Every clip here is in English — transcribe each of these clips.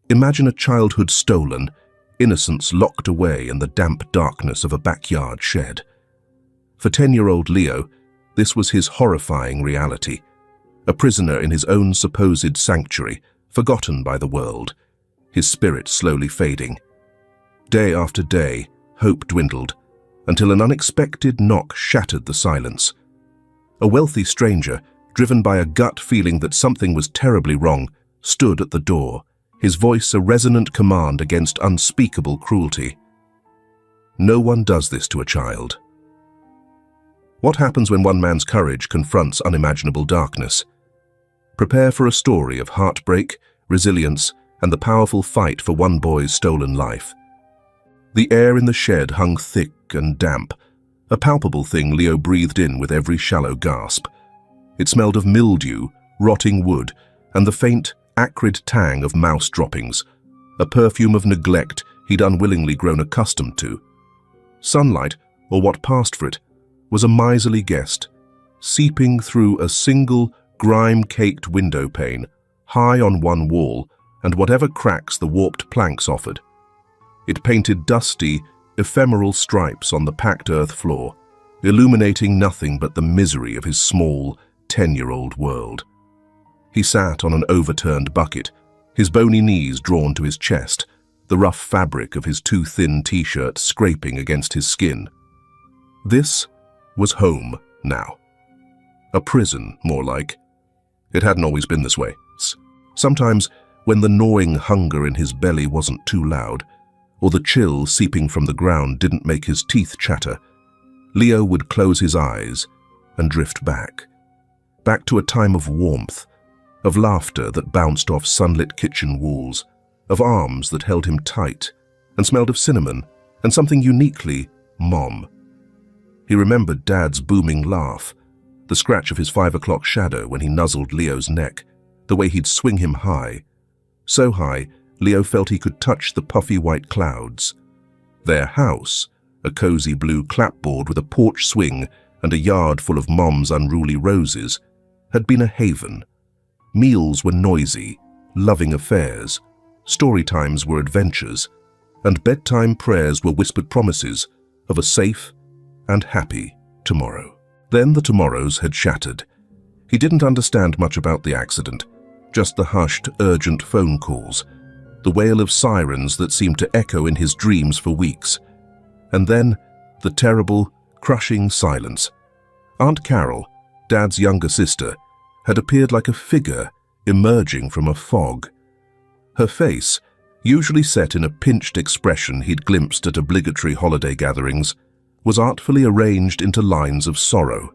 Imagine a childhood stolen, innocence locked away in the damp darkness of a backyard shed. For 10-year-old Leo, this was his horrifying reality. A prisoner in his own supposed sanctuary, forgotten by the world, his spirit slowly fading. Day after day, hope dwindled, until an unexpected knock shattered the silence. A wealthy stranger, driven by a gut feeling that something was terribly wrong, stood at the door, his voice a resonant command against unspeakable cruelty. No one does this to a child. What happens when one man's courage confronts unimaginable darkness? Prepare for a story of heartbreak, resilience, and the powerful fight for one boy's stolen life. The air in the shed hung thick and damp, a palpable thing Leo breathed in with every shallow gasp. It smelled of mildew, rotting wood, and the faint, acrid tang of mouse droppings, a perfume of neglect he'd unwillingly grown accustomed to. Sunlight, or what passed for it, was a miserly guest, seeping through a single, grime-caked window pane, high on one wall, and whatever cracks the warped planks offered. It painted dusty, ephemeral stripes on the packed earth floor, illuminating nothing but the misery of his small, 10-year-old world. He sat on an overturned bucket, his bony knees drawn to his chest, the rough fabric of his too thin t-shirt scraping against his skin. This was home now. A prison, more like. It hadn't always been this way. Sometimes, when the gnawing hunger in his belly wasn't too loud, or the chill seeping from the ground didn't make his teeth chatter, Leo would close his eyes and drift back to a time of warmth, of laughter that bounced off sunlit kitchen walls, of arms that held him tight and smelled of cinnamon and something uniquely Mom. He remembered Dad's booming laugh, the scratch of his 5 o'clock shadow when he nuzzled Leo's neck, the way he'd swing him high. So high, Leo felt he could touch the puffy white clouds. Their house, a cozy blue clapboard with a porch swing and a yard full of Mom's unruly roses, had been a haven. Meals were noisy, loving affairs, story times were adventures, and bedtime prayers were whispered promises of a safe and happy tomorrow. Then the tomorrows had shattered. He didn't understand much about the accident, just the hushed, urgent phone calls, the wail of sirens that seemed to echo in his dreams for weeks. And then, the terrible, crushing silence. Aunt Carol, Dad's younger sister, had appeared like a figure emerging from a fog. Her face, usually set in a pinched expression he'd glimpsed at obligatory holiday gatherings, was artfully arranged into lines of sorrow.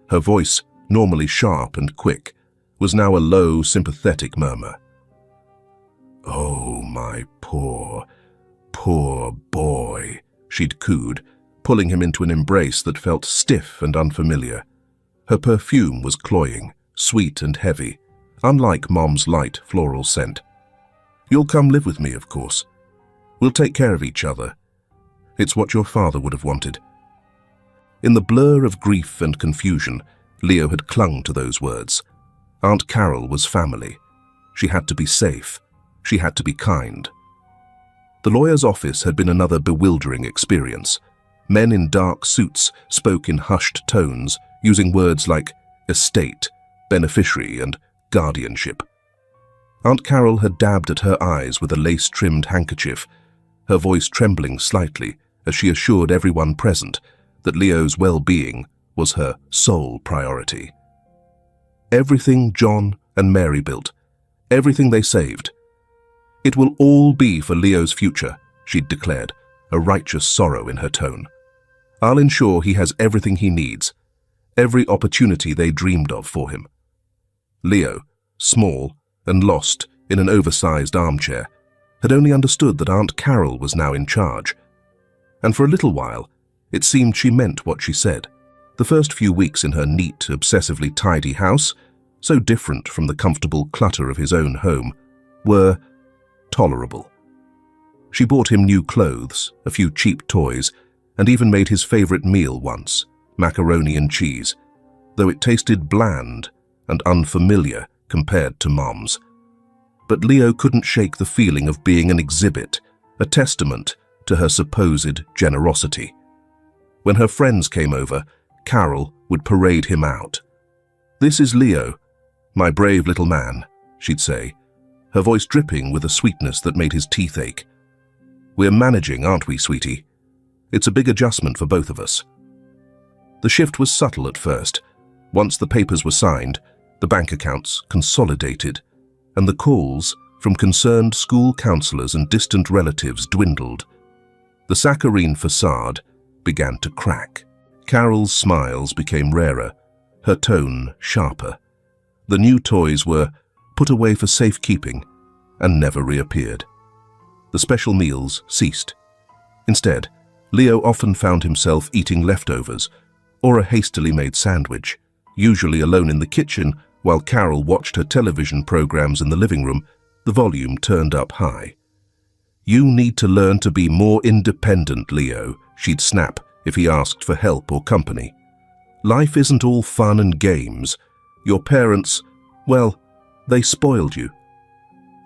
Her voice, normally sharp and quick, was now a low, sympathetic murmur. "Oh, my poor, poor boy," she'd cooed, pulling him into an embrace that felt stiff and unfamiliar. Her perfume was cloying, sweet and heavy, unlike Mom's light floral scent. "You'll come live with me, of course. We'll take care of each other. It's what your father would have wanted." In the blur of grief and confusion, Leo had clung to those words. Aunt Carol was family. She had to be safe. She had to be kind. The lawyer's office had been another bewildering experience. Men in dark suits spoke in hushed tones, using words like estate, beneficiary, and guardianship. Aunt Carol had dabbed at her eyes with a lace-trimmed handkerchief, her voice trembling slightly as she assured everyone present that Leo's well-being was her sole priority. Everything John and Mary built, everything they saved, "It will all be for Leo's future," she'd declared, a righteous sorrow in her tone. "I'll ensure he has everything he needs, every opportunity they dreamed of for him." Leo, small and lost in an oversized armchair, had only understood that Aunt Carol was now in charge. And for a little while, it seemed she meant what she said. The first few weeks in her neat, obsessively tidy house, so different from the comfortable clutter of his own home, were tolerable. She bought him new clothes, a few cheap toys, and even made his favorite meal once, macaroni and cheese, though it tasted bland and unfamiliar compared to Mom's. but Leo couldn't shake the feeling of being an exhibit, a testament to her supposed generosity. When her friends came over, Carol would parade him out. "This is Leo, my brave little man," she'd say, her voice dripping with a sweetness that made his teeth ache. "We're managing, aren't we, sweetie? It's a big adjustment for both of us." The shift was subtle at first. Once the papers were signed, the bank accounts consolidated, and the calls from concerned school counselors and distant relatives dwindled. The saccharine facade began to crack. Carol's smiles became rarer, her tone sharper. The new toys were put away for safekeeping and never reappeared. The special meals ceased. Instead, Leo often found himself eating leftovers or a hastily made sandwich, usually alone in the kitchen while Carol watched her television programs in the living room, the volume turned up high. "You need to learn to be more independent, Leo," she'd snap if he asked for help or company. "Life isn't all fun and games. Your parents, well, they spoiled you."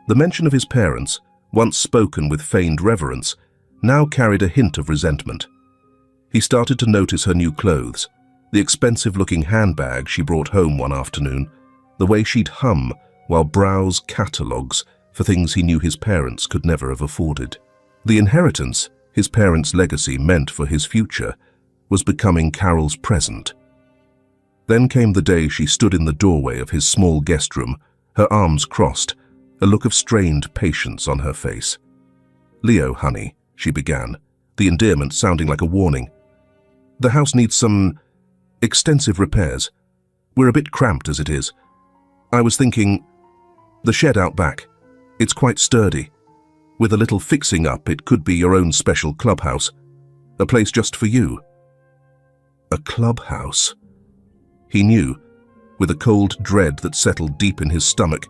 The mention of his parents, once spoken with feigned reverence, now carried a hint of resentment. He started to notice her new clothes, the expensive-looking handbag she brought home one afternoon, the way she'd hum while browse catalogues for things he knew his parents could never have afforded. The inheritance his parents' legacy meant for his future was becoming Carol's present. Then came the day she stood in the doorway of his small guest room, her arms crossed, a look of strained patience on her face. "Leo, honey," she began, the endearment sounding like a warning. "The house needs some extensive repairs. We're a bit cramped as it is. I was thinking, the shed out back. It's quite sturdy. With a little fixing up, it could be your own special clubhouse. A place just for you." A clubhouse? He knew, with a cold dread that settled deep in his stomach,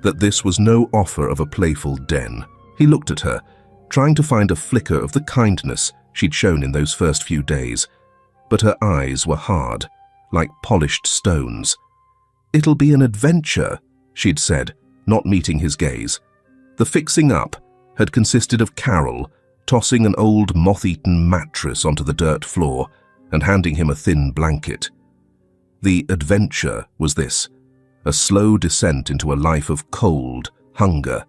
that this was no offer of a playful den. He looked at her, trying to find a flicker of the kindness she'd shown in those first few days, but her eyes were hard, like polished stones. "It'll be an adventure," she'd said, not meeting his gaze. The fixing up had consisted of Carol tossing an old moth-eaten mattress onto the dirt floor and handing him a thin blanket. The adventure was this, a slow descent into a life of cold, hunger,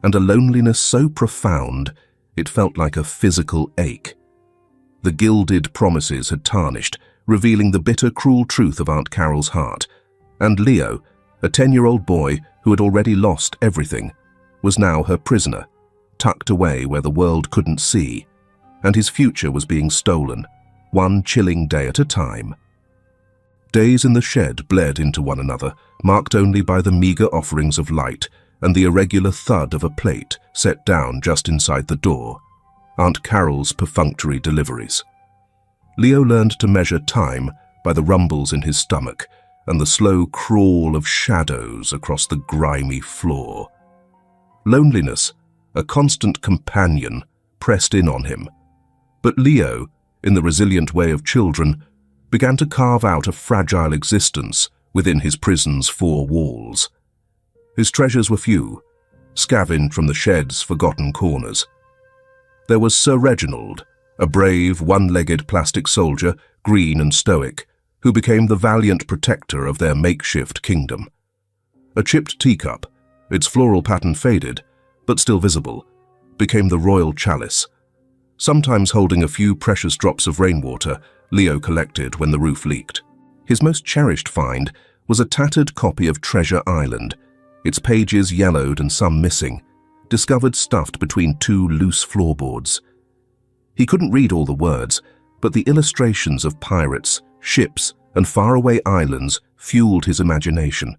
and a loneliness so profound it felt like a physical ache. The gilded promises had tarnished, revealing the bitter, cruel truth of Aunt Carol's heart, and Leo, a 10-year-old boy who had already lost everything, was now her prisoner, tucked away where the world couldn't see, and his future was being stolen, one chilling day at a time. Days in the shed bled into one another, marked only by the meager offerings of light and the irregular thud of a plate set down just inside the door, Aunt Carol's perfunctory deliveries. Leo learned to measure time by the rumbles in his stomach and the slow crawl of shadows across the grimy floor. Loneliness, a constant companion, pressed in on him. But Leo, in the resilient way of children, began to carve out a fragile existence within his prison's four walls. His treasures were few, scavenged from the shed's forgotten corners. There was Sir Reginald, a brave, one-legged plastic soldier, green and stoic, who became the valiant protector of their makeshift kingdom. A chipped teacup, its floral pattern faded, but still visible, became the royal chalice, sometimes holding a few precious drops of rainwater Leo collected when the roof leaked. His most cherished find was a tattered copy of Treasure Island, its pages yellowed and some missing, discovered stuffed between two loose floorboards. He couldn't read all the words, but the illustrations of pirates, ships, and faraway islands fueled his imagination,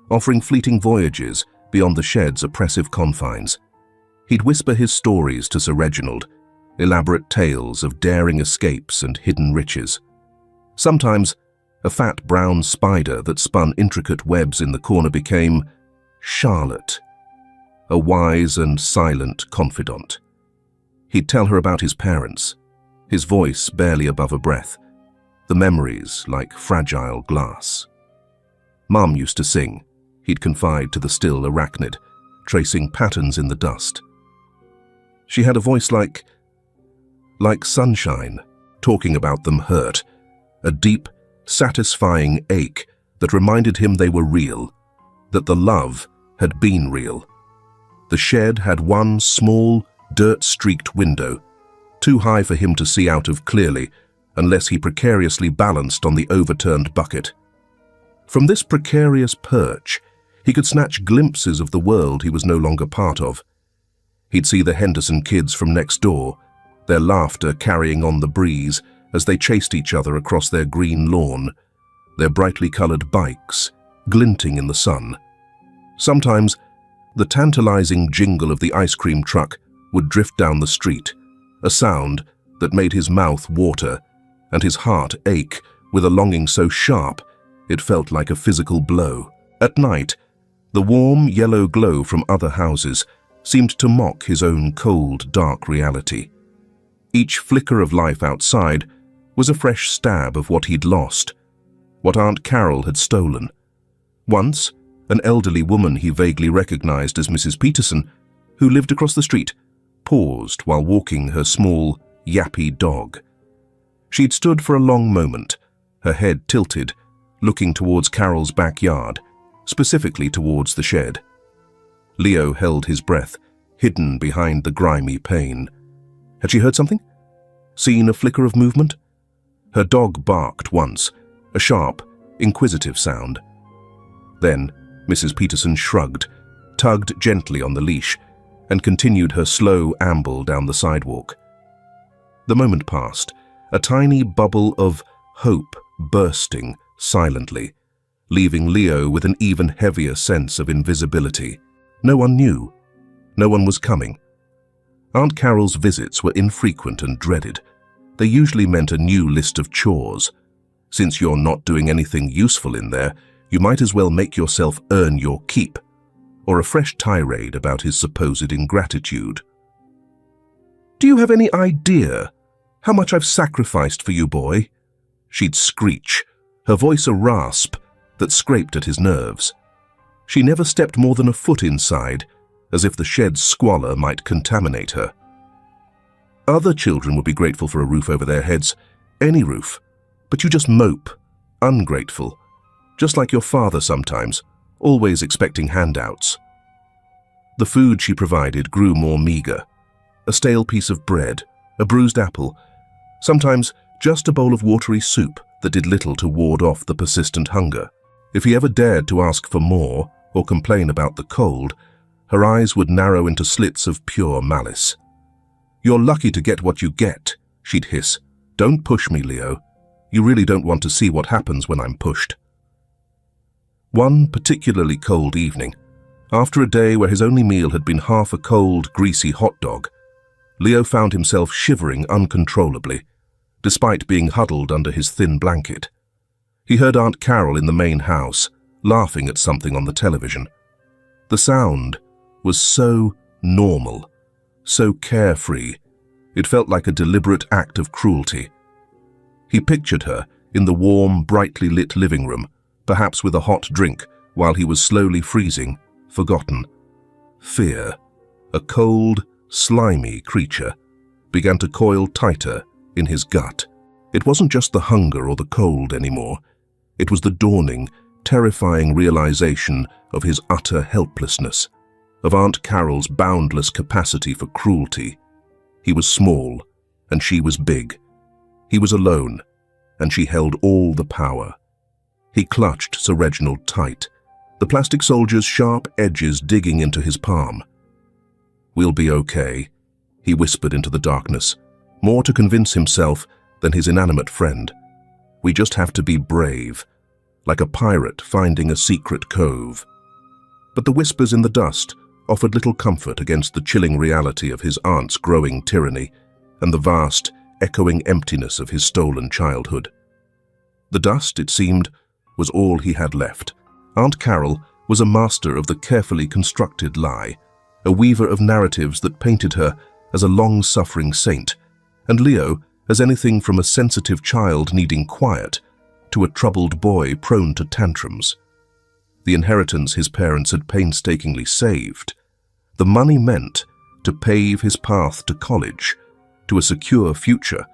offering fleeting voyages beyond the shed's oppressive confines. He'd whisper his stories to Sir Reginald, elaborate tales of daring escapes and hidden riches. Sometimes, a fat brown spider that spun intricate webs in the corner became Charlotte, a wise and silent confidant. He'd tell her about his parents, his voice barely above a breath, the memories like fragile glass. Mum used to sing, he'd confide to the still arachnid, tracing patterns in the dust. She had a voice like sunshine, talking about them hurt, a deep, satisfying ache that reminded him they were real, that the love had been real. The shed had one small, dirt-streaked window, too high for him to see out of clearly unless he precariously balanced on the overturned bucket. From this precarious perch, he could snatch glimpses of the world he was no longer part of. He'd see the Henderson kids from next door, their laughter carrying on the breeze as they chased each other across their green lawn, their brightly colored bikes glinting in the sun. Sometimes, the tantalizing jingle of the ice cream truck would drift down the street, a sound that made his mouth water and his heart ache with a longing so sharp it felt like a physical blow. At night, the warm yellow glow from other houses seemed to mock his own cold, dark reality. Each flicker of life outside was a fresh stab of what he'd lost, what Aunt Carol had stolen. Once, an elderly woman he vaguely recognized as Mrs. Peterson, who lived across the street, paused while walking her small, yappy dog. She'd stood for a long moment, her head tilted, looking towards Carol's backyard, specifically towards the shed. Leo held his breath, hidden behind the grimy pane. Had she heard something? Seen a flicker of movement? Her dog barked once, a sharp, inquisitive sound. Then, Mrs. Peterson shrugged, tugged gently on the leash, and continued her slow amble down the sidewalk. The moment passed, a tiny bubble of hope bursting silently, leaving Leo with an even heavier sense of invisibility. No one knew. No one was coming. Aunt Carol's visits were infrequent and dreaded. They usually meant a new list of chores. Since you're not doing anything useful in there, you might as well make yourself earn your keep, or a fresh tirade about his supposed ingratitude. "Do you have any idea how much I've sacrificed for you, boy?" She'd screech, her voice a rasp that scraped at his nerves. She never stepped more than a foot inside, as if the shed's squalor might contaminate her. Other children would be grateful for a roof over their heads, any roof, but you just mope, ungrateful, just like your father sometimes, always expecting handouts. The food she provided grew more meager. A stale piece of bread, a bruised apple, sometimes just a bowl of watery soup that did little to ward off the persistent hunger. If he ever dared to ask for more or complain about the cold, her eyes would narrow into slits of pure malice. "You're lucky to get what you get," she'd hiss. "Don't push me, Leo. You really don't want to see what happens when I'm pushed." One particularly cold evening, after a day where his only meal had been half a cold, greasy hot dog, Leo found himself shivering uncontrollably, despite being huddled under his thin blanket. He heard Aunt Carol in the main house, laughing at something on the television. The sound was so normal, so carefree, it felt like a deliberate act of cruelty. He pictured her in the warm, brightly lit living room, perhaps with a hot drink, while he was slowly freezing, forgotten. Fear, a cold, slimy creature, began to coil tighter in his gut. It wasn't just the hunger or the cold anymore. It was the dawning, terrifying realization of his utter helplessness, of Aunt Carol's boundless capacity for cruelty. He was small, and she was big. He was alone, and she held all the power. He clutched Sir Reginald tight, the plastic soldier's sharp edges digging into his palm. "We'll be okay," he whispered into the darkness, more to convince himself than his inanimate friend. "We just have to be brave, like a pirate finding a secret cove." But the whispers in the dust offered little comfort against the chilling reality of his aunt's growing tyranny and the vast, echoing emptiness of his stolen childhood. The dust, it seemed, was all he had left. Aunt Carol was a master of the carefully constructed lie, a weaver of narratives that painted her as a long-suffering saint, and Leo as anything from a sensitive child needing quiet to a troubled boy prone to tantrums. The inheritance his parents had painstakingly saved The money meant to pave his path to college, to a secure future,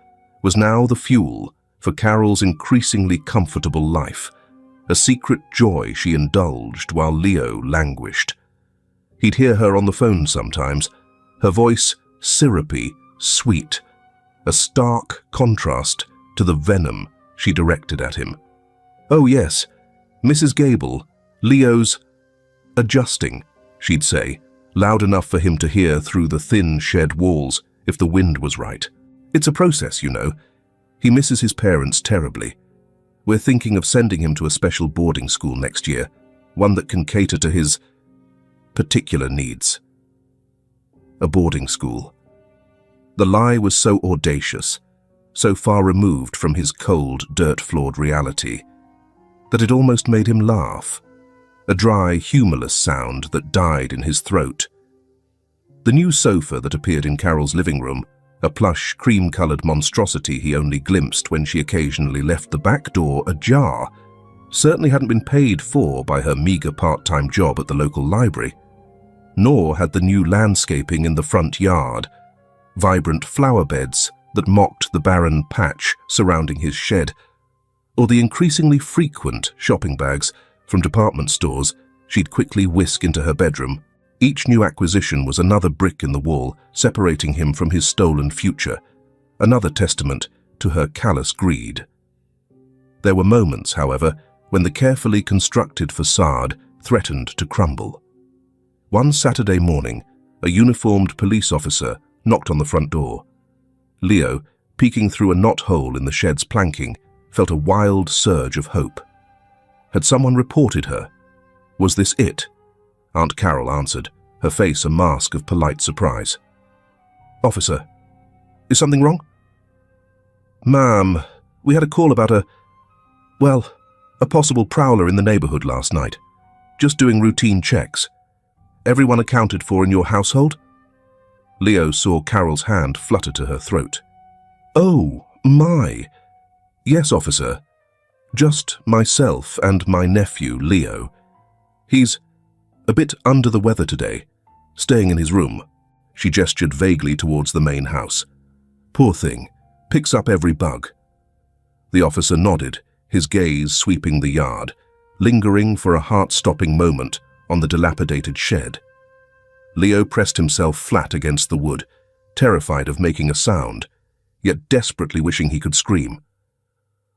was now the fuel for Carol's increasingly comfortable life, a secret joy she indulged while Leo languished. He'd hear her on the phone sometimes, her voice syrupy, sweet, a stark contrast to the venom she directed at him. "Oh yes, Mrs. Gable, Leo's adjusting," she'd say, loud enough for him to hear through the thin shed walls if the wind was right. "It's a process, you know. He misses his parents terribly. We're thinking of sending him to a special boarding school next year, one that can cater to his particular needs." A boarding school. The lie was so audacious, so far removed from his cold, dirt-floored reality, that it almost made him laugh, a dry, humorless sound that died in his throat. The new sofa that appeared in Carol's living room, a plush, cream-colored monstrosity he only glimpsed when she occasionally left the back door ajar, certainly hadn't been paid for by her meager part-time job at the local library. Nor had the new landscaping in the front yard, vibrant flower beds that mocked the barren patch surrounding his shed, or the increasingly frequent shopping bags from department stores she'd quickly whisk into her bedroom. Each new acquisition was another brick in the wall, separating him from his stolen future, another testament to her callous greed. There were moments, however, when the carefully constructed facade threatened to crumble. One Saturday morning, a uniformed police officer knocked on the front door. Leo, peeking through a knothole in the shed's planking, felt a wild surge of hope. Had someone reported her? Was this it? Aunt Carol answered, her face a mask of polite surprise. "Officer, is something wrong?" "Ma'am, we had a call about a possible prowler in the neighborhood last night. Just doing routine checks. Everyone accounted for in your household?" Leo saw Carol's hand flutter to her throat. "Oh, my. Yes, officer. Just myself and my nephew, Leo. He's a bit under the weather today, staying in his room." She gestured vaguely towards the main house. "Poor thing, picks up every bug." The officer nodded, his gaze sweeping the yard, lingering for a heart-stopping moment on the dilapidated shed. Leo pressed himself flat against the wood, terrified of making a sound, yet desperately wishing he could scream.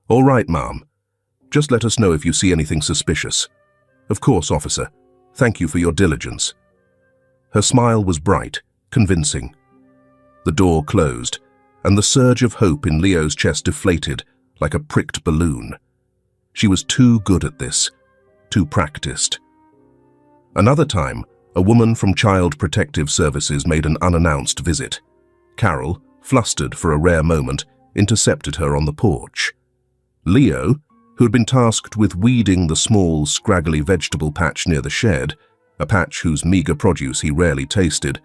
"All right, Ma'am. Just let us know if you see anything suspicious." "Of course, officer. Thank you for your diligence." Her smile was bright, convincing. The door closed, and the surge of hope in Leo's chest deflated like a pricked balloon. She was too good at this, too practiced. Another time, a woman from Child Protective Services made an unannounced visit. Carol, flustered for a rare moment, intercepted her on the porch. Leo, who had been tasked with weeding the small, scraggly vegetable patch near the shed, a patch whose meager produce he rarely tasted,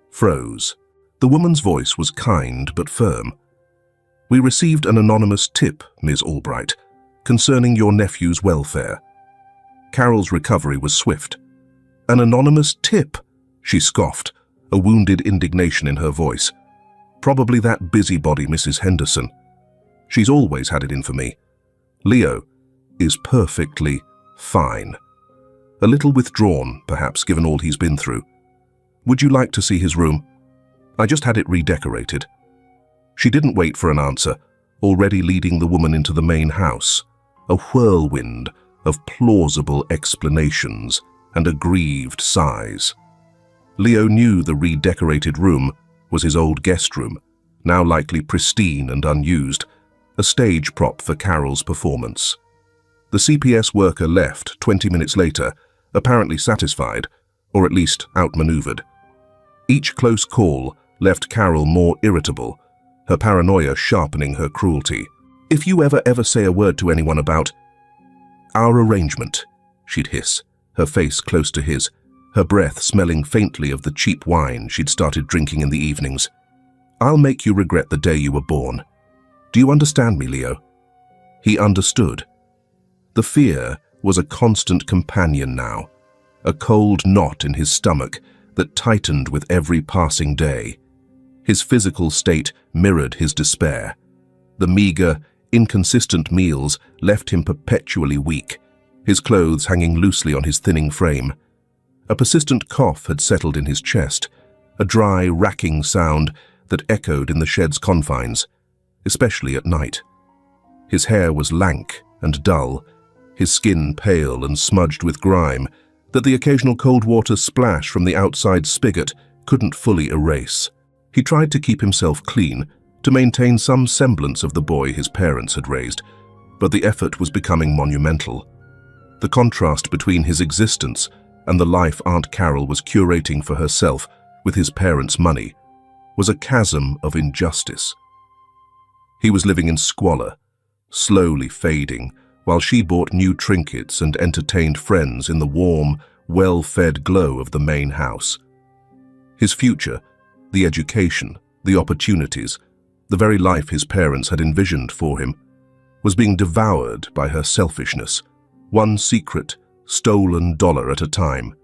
froze. The woman's voice was kind but firm. "We received an anonymous tip, Ms. Albright, concerning your nephew's welfare." Carol's recovery was swift. "An anonymous tip?" she scoffed, a wounded indignation in her voice. "Probably that busybody Mrs. Henderson. She's always had it in for me. Leo is perfectly fine. A little withdrawn, perhaps, given all he's been through. Would you like to see his room? I just had it redecorated." She didn't wait for an answer, already leading the woman into the main house, a whirlwind of plausible explanations and aggrieved sighs. Leo knew the redecorated room was his old guest room, now likely pristine and unused, a stage prop for Carol's performance. The CPS worker left 20 minutes later, apparently satisfied, or at least outmaneuvered. Each close call left Carol more irritable, her paranoia sharpening her cruelty. "If you ever say a word to anyone about our arrangement," she'd hiss, her face close to his, her breath smelling faintly of the cheap wine she'd started drinking in the evenings, "I'll make you regret the day you were born. Do you understand me, Leo?" He understood. The fear was a constant companion now, a cold knot in his stomach, that tightened with every passing day. His physical state mirrored his despair. The meager, inconsistent meals left him perpetually weak, his clothes hanging loosely on his thinning frame. A persistent cough had settled in his chest, a dry, racking sound that echoed in the shed's confines, especially at night. His hair was lank and dull, his skin pale and smudged with grime that the occasional cold water splash from the outside spigot couldn't fully erase. He tried to keep himself clean, to maintain some semblance of the boy his parents had raised, but the effort was becoming monumental. The contrast between his existence and the life Aunt Carol was curating for herself with his parents' money was a chasm of injustice. He was living in squalor, slowly fading, while she bought new trinkets and entertained friends in the warm, well-fed glow of the main house. His future, the education, the opportunities, the very life his parents had envisioned for him, was being devoured by her selfishness, one secret, stolen dollar at a time.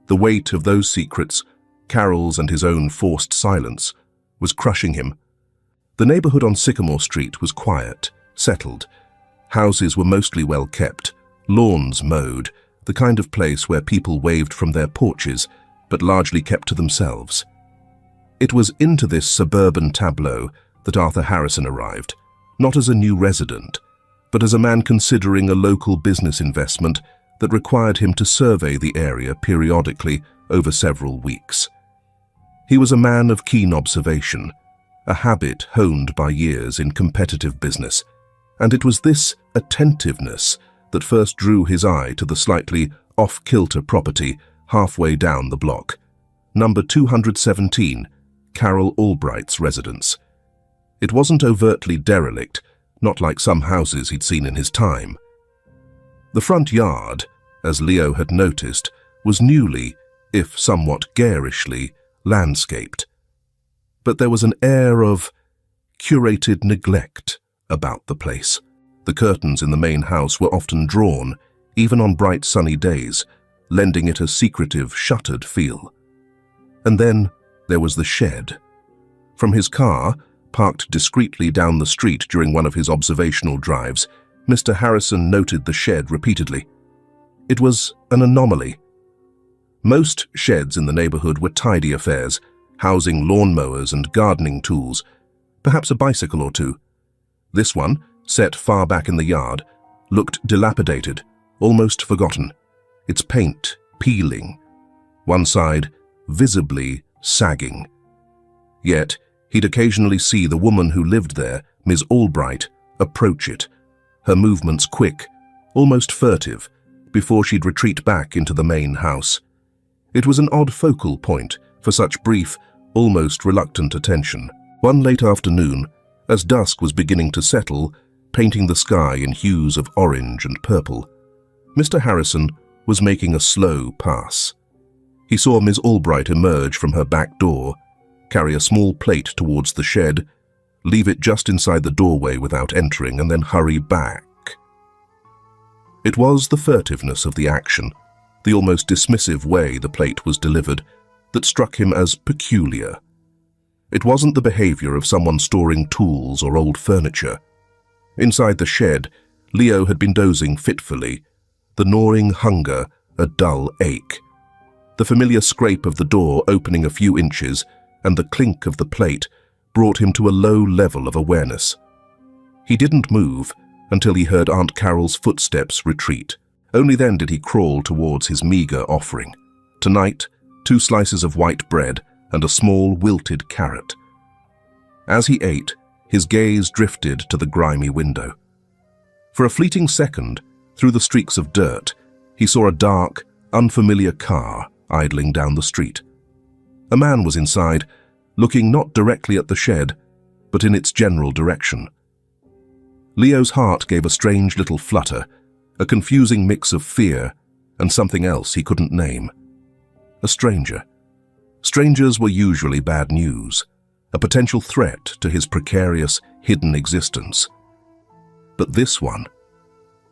The weight of those secrets, Carol's and his own forced silence, was crushing him. The neighborhood on Sycamore Street was quiet, settled. Houses were mostly well kept, lawns mowed, the kind of place where people waved from their porches, but largely kept to themselves. It was into this suburban tableau that Arthur Harrison arrived, not as a new resident, but as a man considering a local business investment that required him to survey the area periodically over several weeks. He was a man of keen observation, a habit honed by years in competitive business, and it was this attentiveness that first drew his eye to the slightly off-kilter property halfway down the block, number 217, Carol Albright's residence. It wasn't overtly derelict, not like some houses he'd seen in his time. The front yard, as Leo had noticed, was newly, if somewhat garishly, landscaped. But there was an air of curated neglect about the place. The curtains in the main house were often drawn, even on bright sunny days, lending it a secretive, shuttered feel. And then there was the shed. From his car, parked discreetly down the street during one of his observational drives, Mr. Harrison noted the shed repeatedly. It was an anomaly. Most sheds in the neighborhood were tidy affairs, housing lawnmowers and gardening tools, perhaps a bicycle or two. This one, set far back in the yard, looked dilapidated, almost forgotten, its paint peeling, one side visibly sagging. Yet, he'd occasionally see the woman who lived there, Ms. Albright, approach it, her movements quick, almost furtive, before she'd retreat back into the main house. It was an odd focal point for such brief, almost reluctant attention. One late afternoon, as dusk was beginning to settle, painting the sky in hues of orange and purple, Mr. Harrison was making a slow pass. He saw Ms. Albright emerge from her back door, carry a small plate towards the shed, leave it just inside the doorway without entering, and then hurry back. It was the furtiveness of the action, the almost dismissive way the plate was delivered, that struck him as peculiar. It wasn't the behavior of someone storing tools or old furniture. Inside the shed, Leo had been dozing fitfully, the gnawing hunger a dull ache. The familiar scrape of the door opening a few inches and the clink of the plate brought him to a low level of awareness. He didn't move until he heard Aunt Carol's footsteps retreat. Only then did he crawl towards his meager offering. Tonight, 2 slices of white bread and a small wilted carrot. As he ate, his gaze drifted to the grimy window. For a fleeting second, through the streaks of dirt, he saw a dark, unfamiliar car idling down the street. A man was inside, looking not directly at the shed, but in its general direction. Leo's heart gave a strange little flutter, a confusing mix of fear and something else he couldn't name. A stranger. Strangers were usually bad news, a potential threat to his precarious, hidden existence. But this one,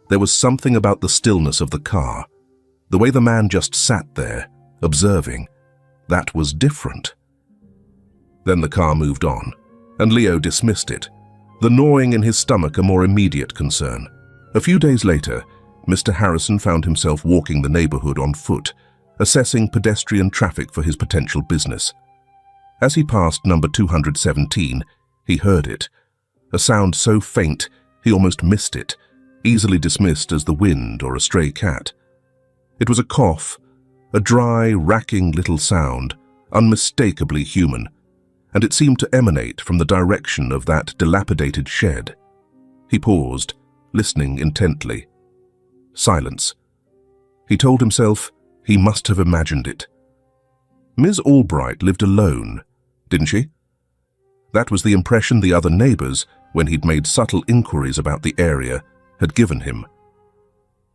there was something about the stillness of the car, the way the man just sat there, observing, That was different. Then the car moved on, and Leo dismissed it, the gnawing in his stomach a more immediate concern. A few days later, Mr. Harrison found himself walking the neighborhood on foot, assessing pedestrian traffic for his potential business. As he passed number 217, he heard it, a sound so faint he almost missed it, easily dismissed as the wind or a stray cat. It was a cough, a dry, racking little sound, unmistakably human, and it seemed to emanate from the direction of that dilapidated shed. He paused, listening intently. Silence. He told himself he must have imagined it. Ms. Albright lived alone, didn't she? That was the impression the other neighbors, when he'd made subtle inquiries about the area, had given him.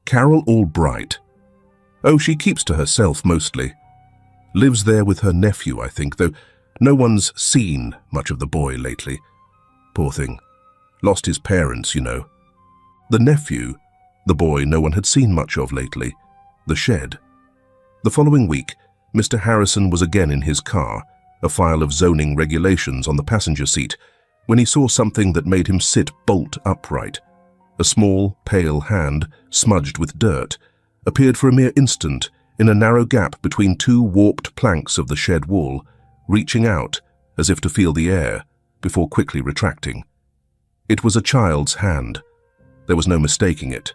Carol Albright. Oh, she keeps to herself mostly. Lives there with her nephew, I think, though no one's seen much of the boy lately. Poor thing. Lost his parents, you know. The nephew, the boy no one had seen much of lately. The shed. The following week, Mr. Harrison was again in his car, a file of zoning regulations on the passenger seat, when he saw something that made him sit bolt upright. A small, pale hand, smudged with dirt, appeared for a mere instant in a narrow gap between two warped planks of the shed wall, reaching out as if to feel the air, before quickly retracting. It was a child's hand. There was no mistaking it.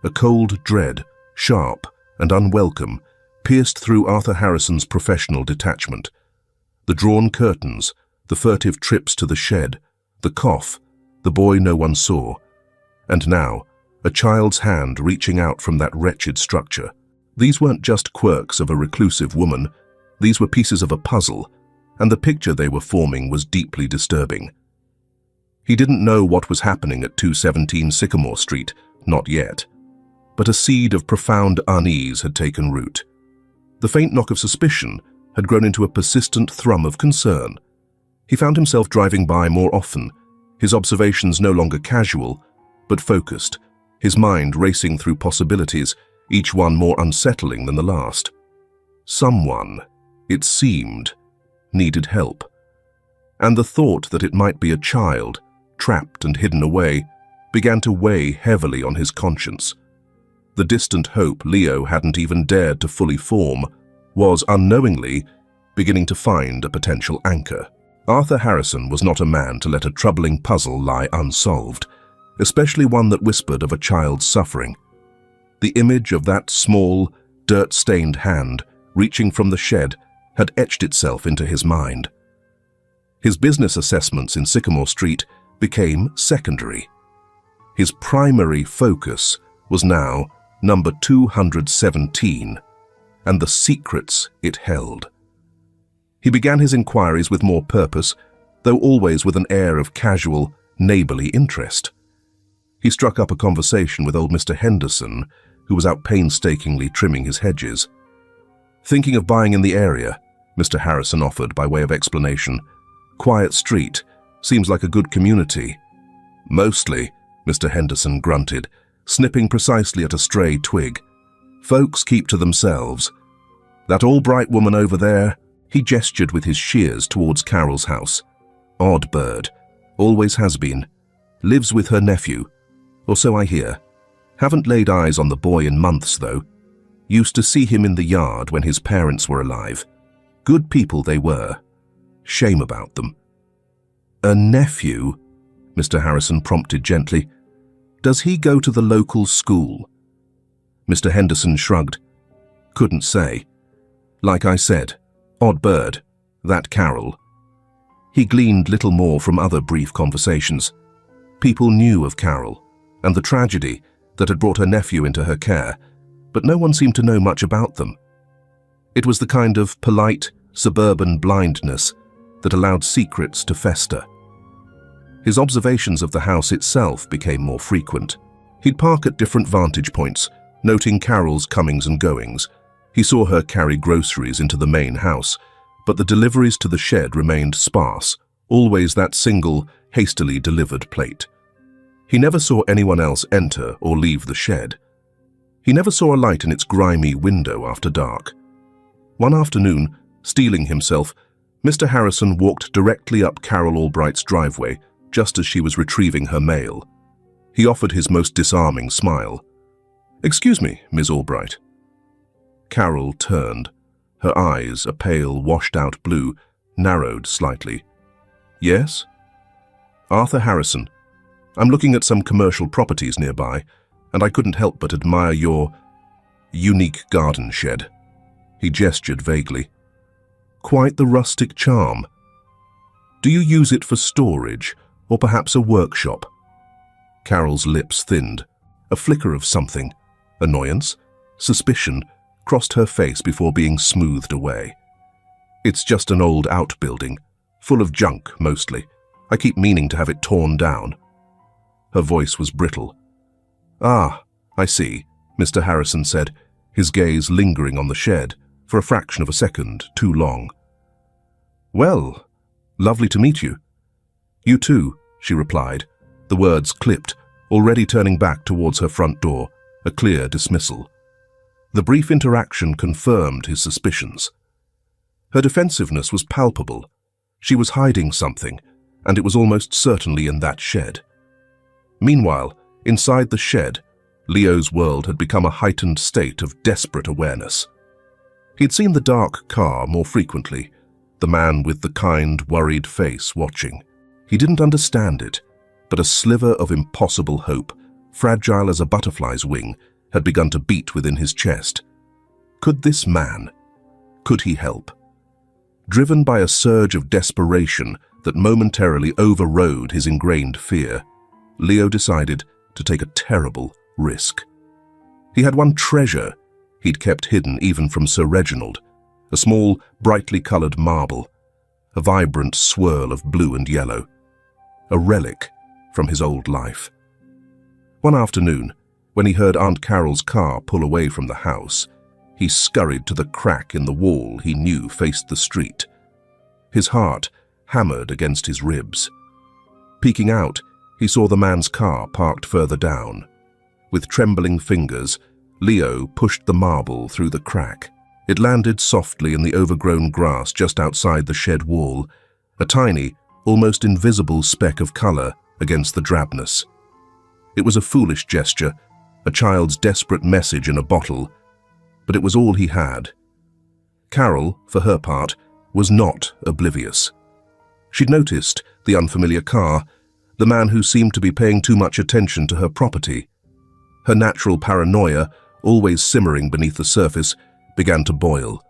A cold dread, sharp and unwelcome, pierced through Arthur Harrison's professional detachment. The drawn curtains, the furtive trips to the shed, the cough, the boy no one saw, and now a child's hand reaching out from that wretched structure. These weren't just quirks of a reclusive woman, these were pieces of a puzzle, and the picture they were forming was deeply disturbing. He didn't know what was happening at 217 Sycamore Street, not yet, but a seed of profound unease had taken root. The faint knock of suspicion had grown into a persistent thrum of concern. He found himself driving by more often, his observations no longer casual, but focused, his mind racing through possibilities, each one more unsettling than the last. Someone, it seemed, needed help. And the thought that it might be a child, trapped and hidden away, began to weigh heavily on his conscience. The distant hope Leo hadn't even dared to fully form was, unknowingly, beginning to find a potential anchor. Arthur Harrison was not a man to let a troubling puzzle lie unsolved, especially one that whispered of a child's suffering. The image of that small, dirt-stained hand reaching from the shed had etched itself into his mind. His business assessments in Sycamore Street became secondary. His primary focus was now number 217, and the secrets it held. He began his inquiries with more purpose, though always with an air of casual, neighborly interest. He struck up a conversation with old Mr. Henderson, who was out painstakingly trimming his hedges. Thinking of buying in the area, Mr. Harrison offered by way of explanation. Quiet street, seems like a good community. Mostly, Mr. Henderson grunted, snipping precisely at a stray twig. Folks keep to themselves. That Albright woman over there, he gestured with his shears towards Carol's house. Odd bird, always has been. Lives with her nephew, or so I hear. Haven't laid eyes on the boy in months, though. Used to see him in the yard when his parents were alive. Good people they were. Shame about them. A nephew? Mr. Harrison prompted gently. Does he go to the local school? Mr. Henderson shrugged. Couldn't say. Like I said, odd bird, that Carol. He gleaned little more from other brief conversations. People knew of Carol and the tragedy that had brought her nephew into her care, but no one seemed to know much about them. It was the kind of polite, suburban blindness that allowed secrets to fester. His observations of the house itself became more frequent. He'd park at different vantage points, noting Carol's comings and goings. He saw her carry groceries into the main house, but the deliveries to the shed remained sparse, always that single, hastily delivered plate. He never saw anyone else enter or leave the shed. He never saw a light in its grimy window after dark. One afternoon, Steeling himself, Mr. Harrison walked directly up Carol Albright's driveway just as she was retrieving her mail. He offered his most disarming smile. "Excuse me, Miss Albright." Carol turned. Her eyes, a pale, washed-out blue, narrowed slightly. "Yes?" "Arthur Harrison. I'm looking at some commercial properties nearby, and I couldn't help but admire your unique garden shed." He gestured vaguely. "Quite the rustic charm. Do you use it for storage, or perhaps a workshop?" Carol's lips thinned. A flicker of something, annoyance, suspicion, crossed her face before being smoothed away. "It's just an old outbuilding, full of junk mostly. I keep meaning to have it torn down." Her voice was brittle. "Ah, I see," Mr. Harrison said, his gaze lingering on the shed for a fraction of a second too long. "Well, lovely to meet you." "You too," she replied, the words clipped, already turning back towards her front door, a clear dismissal. The brief interaction confirmed his suspicions. Her defensiveness was palpable. She was hiding something, and it was almost certainly in that shed. Meanwhile, inside the shed, Leo's world had become a heightened state of desperate awareness. He'd seen the dark car more frequently, the man with the kind, worried face watching. He didn't understand it, but a sliver of impossible hope, fragile as a butterfly's wing, had begun to beat within his chest. Could this man? Could he help? Driven by a surge of desperation that momentarily overrode his ingrained fear, Leo decided to take a terrible risk. He had one treasure he'd kept hidden even from Sir Reginald, a small, brightly colored marble, a vibrant swirl of blue and yellow, a relic from his old life. One afternoon, when he heard Aunt Carol's car pull away from the house, he scurried to the crack in the wall he knew faced the street. His heart hammered against his ribs. Peeking out, he saw the man's car parked further down. With trembling fingers, Leo pushed the marble through the crack. It landed softly in the overgrown grass just outside the shed wall, a tiny, almost invisible speck of color against the drabness. It was a foolish gesture, a child's desperate message in a bottle, but it was all he had. Carol, for her part, was not oblivious. She'd noticed the unfamiliar car, the man who seemed to be paying too much attention to her property. Her natural paranoia, always simmering beneath the surface, began to boil.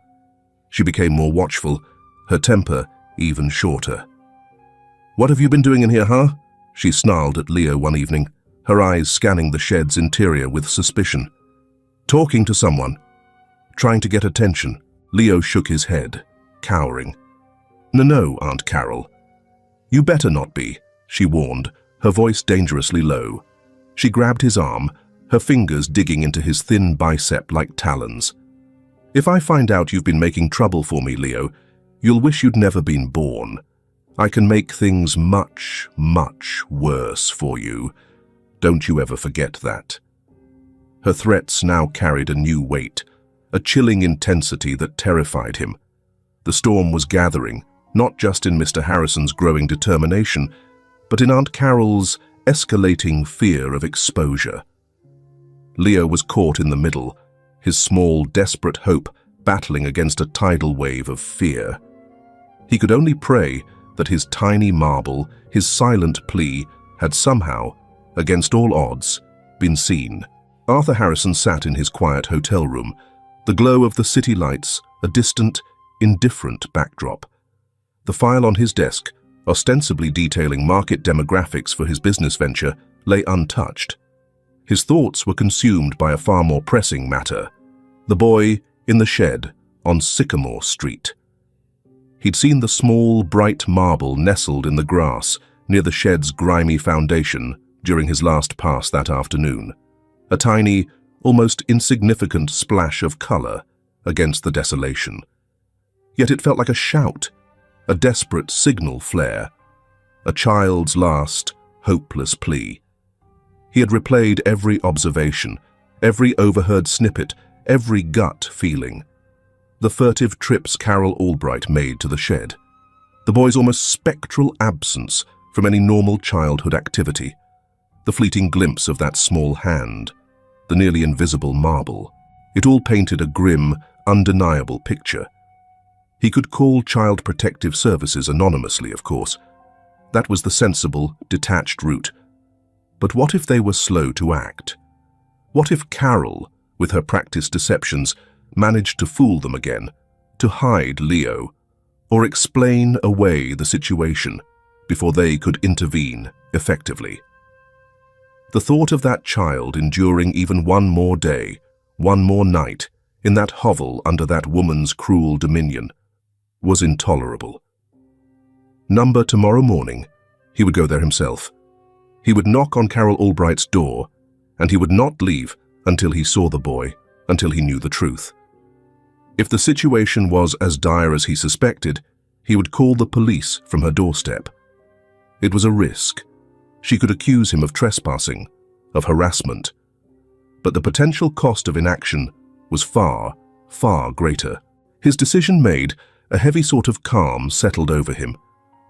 She became more watchful, her temper even shorter. "What have you been doing in here, huh?" she snarled at Leo one evening, her eyes scanning the shed's interior with suspicion. "Talking to someone. Trying to get attention." Leo shook his head, cowering. No, Aunt Carol. "You better not be," she warned, her voice dangerously low. She grabbed his arm, her fingers digging into his thin bicep like talons. "If I find out you've been making trouble for me, Leo, you'll wish you'd never been born. I can make things much, much worse for you. Don't you ever forget that." Her threats now carried a new weight, a chilling intensity that terrified him. The storm was gathering, not just in Mr. Harrison's growing determination, but in Aunt Carol's escalating fear of exposure. Leo was caught in the middle, his small, desperate hope battling against a tidal wave of fear. He could only pray that his tiny marble, his silent plea, had somehow, against all odds, been seen. Arthur Harrison sat in his quiet hotel room, the glow of the city lights a distant, indifferent backdrop. The file on his desk, ostensibly detailing market demographics for his business venture, lay untouched. His thoughts were consumed by a far more pressing matter: the boy in the shed on Sycamore Street. He'd seen the small, bright marble nestled in the grass near the shed's grimy foundation during his last pass that afternoon, a tiny, almost insignificant splash of color against the desolation. Yet it felt like a shout, a desperate signal flare, a child's last, hopeless plea. He had replayed every observation, every overheard snippet, every gut feeling. the furtive trips Carol Albright made to the shed, the boy's almost spectral absence from any normal childhood activity, the fleeting glimpse of that small hand, the nearly invisible marble. It all painted a grim, undeniable picture. He could call Child Protective Services anonymously, of course. That was the sensible, detached route. But what if they were slow to act? What if Carol, with her practiced deceptions, managed to fool them again, to hide Leo, or explain away the situation before they could intervene effectively? The thought of that child enduring even one more day, one more night, in that hovel under that woman's cruel dominion, was intolerable. Number tomorrow morning, he would go there himself. He would knock on Carol Albright's door, and he would not leave until he saw the boy, until he knew the truth. If the situation was as dire as he suspected, he would call the police from her doorstep. It was a risk. She could accuse him of trespassing, of harassment. But the potential cost of inaction was far, far greater. His decision made, a heavy sort of calm settled over him,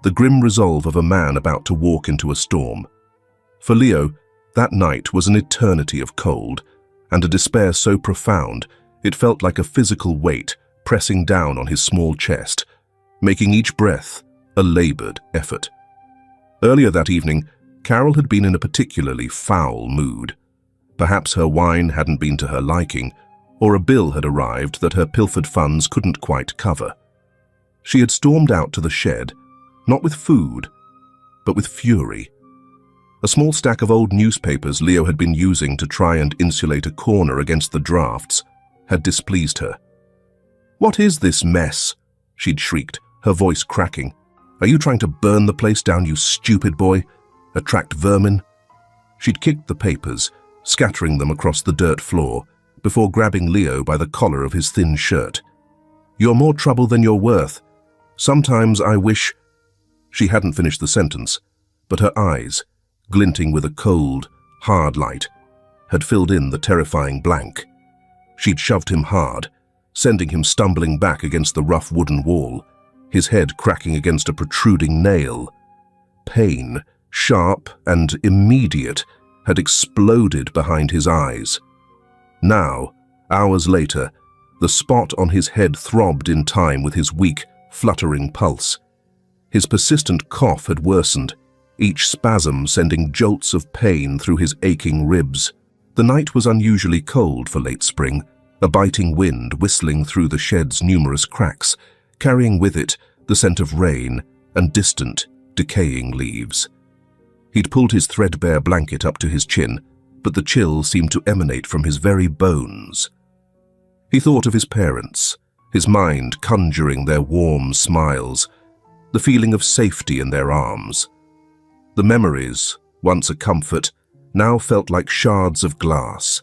the grim resolve of a man about to walk into a storm. For Leo, that night was an eternity of cold, and a despair so profound it felt like a physical weight pressing down on his small chest, making each breath a labored effort. Earlier that evening, Carol had been in a particularly foul mood. Perhaps her wine hadn't been to her liking, or a bill had arrived that her pilfered funds couldn't quite cover. She had stormed out to the shed, not with food, but with fury. A small stack of old newspapers Leo had been using to try and insulate a corner against the drafts had displeased her. "What is this mess?" she'd shrieked, her voice cracking. "Are you trying to burn the place down, you stupid boy? Attract vermin?" She'd kicked the papers, scattering them across the dirt floor, before grabbing Leo by the collar of his thin shirt. "You're more trouble than you're worth. Sometimes I wish—" She hadn't finished the sentence, but her eyes, glinting with a cold, hard light, had filled in the terrifying blank. She'd shoved him hard, sending him stumbling back against the rough wooden wall, his head cracking against a protruding nail. Pain, sharp and immediate, had exploded behind his eyes. Now, hours later, the spot on his head throbbed in time with his weak, fluttering pulse. His persistent cough had worsened, each spasm sending jolts of pain through his aching ribs. The night was unusually cold for late spring, a biting wind whistling through the shed's numerous cracks, carrying with it the scent of rain and distant, decaying leaves. He'd pulled his threadbare blanket up to his chin, but the chill seemed to emanate from his very bones. He thought of his parents, his mind conjuring their warm smiles, the feeling of safety in their arms. The memories, once a comfort, now felt like shards of glass,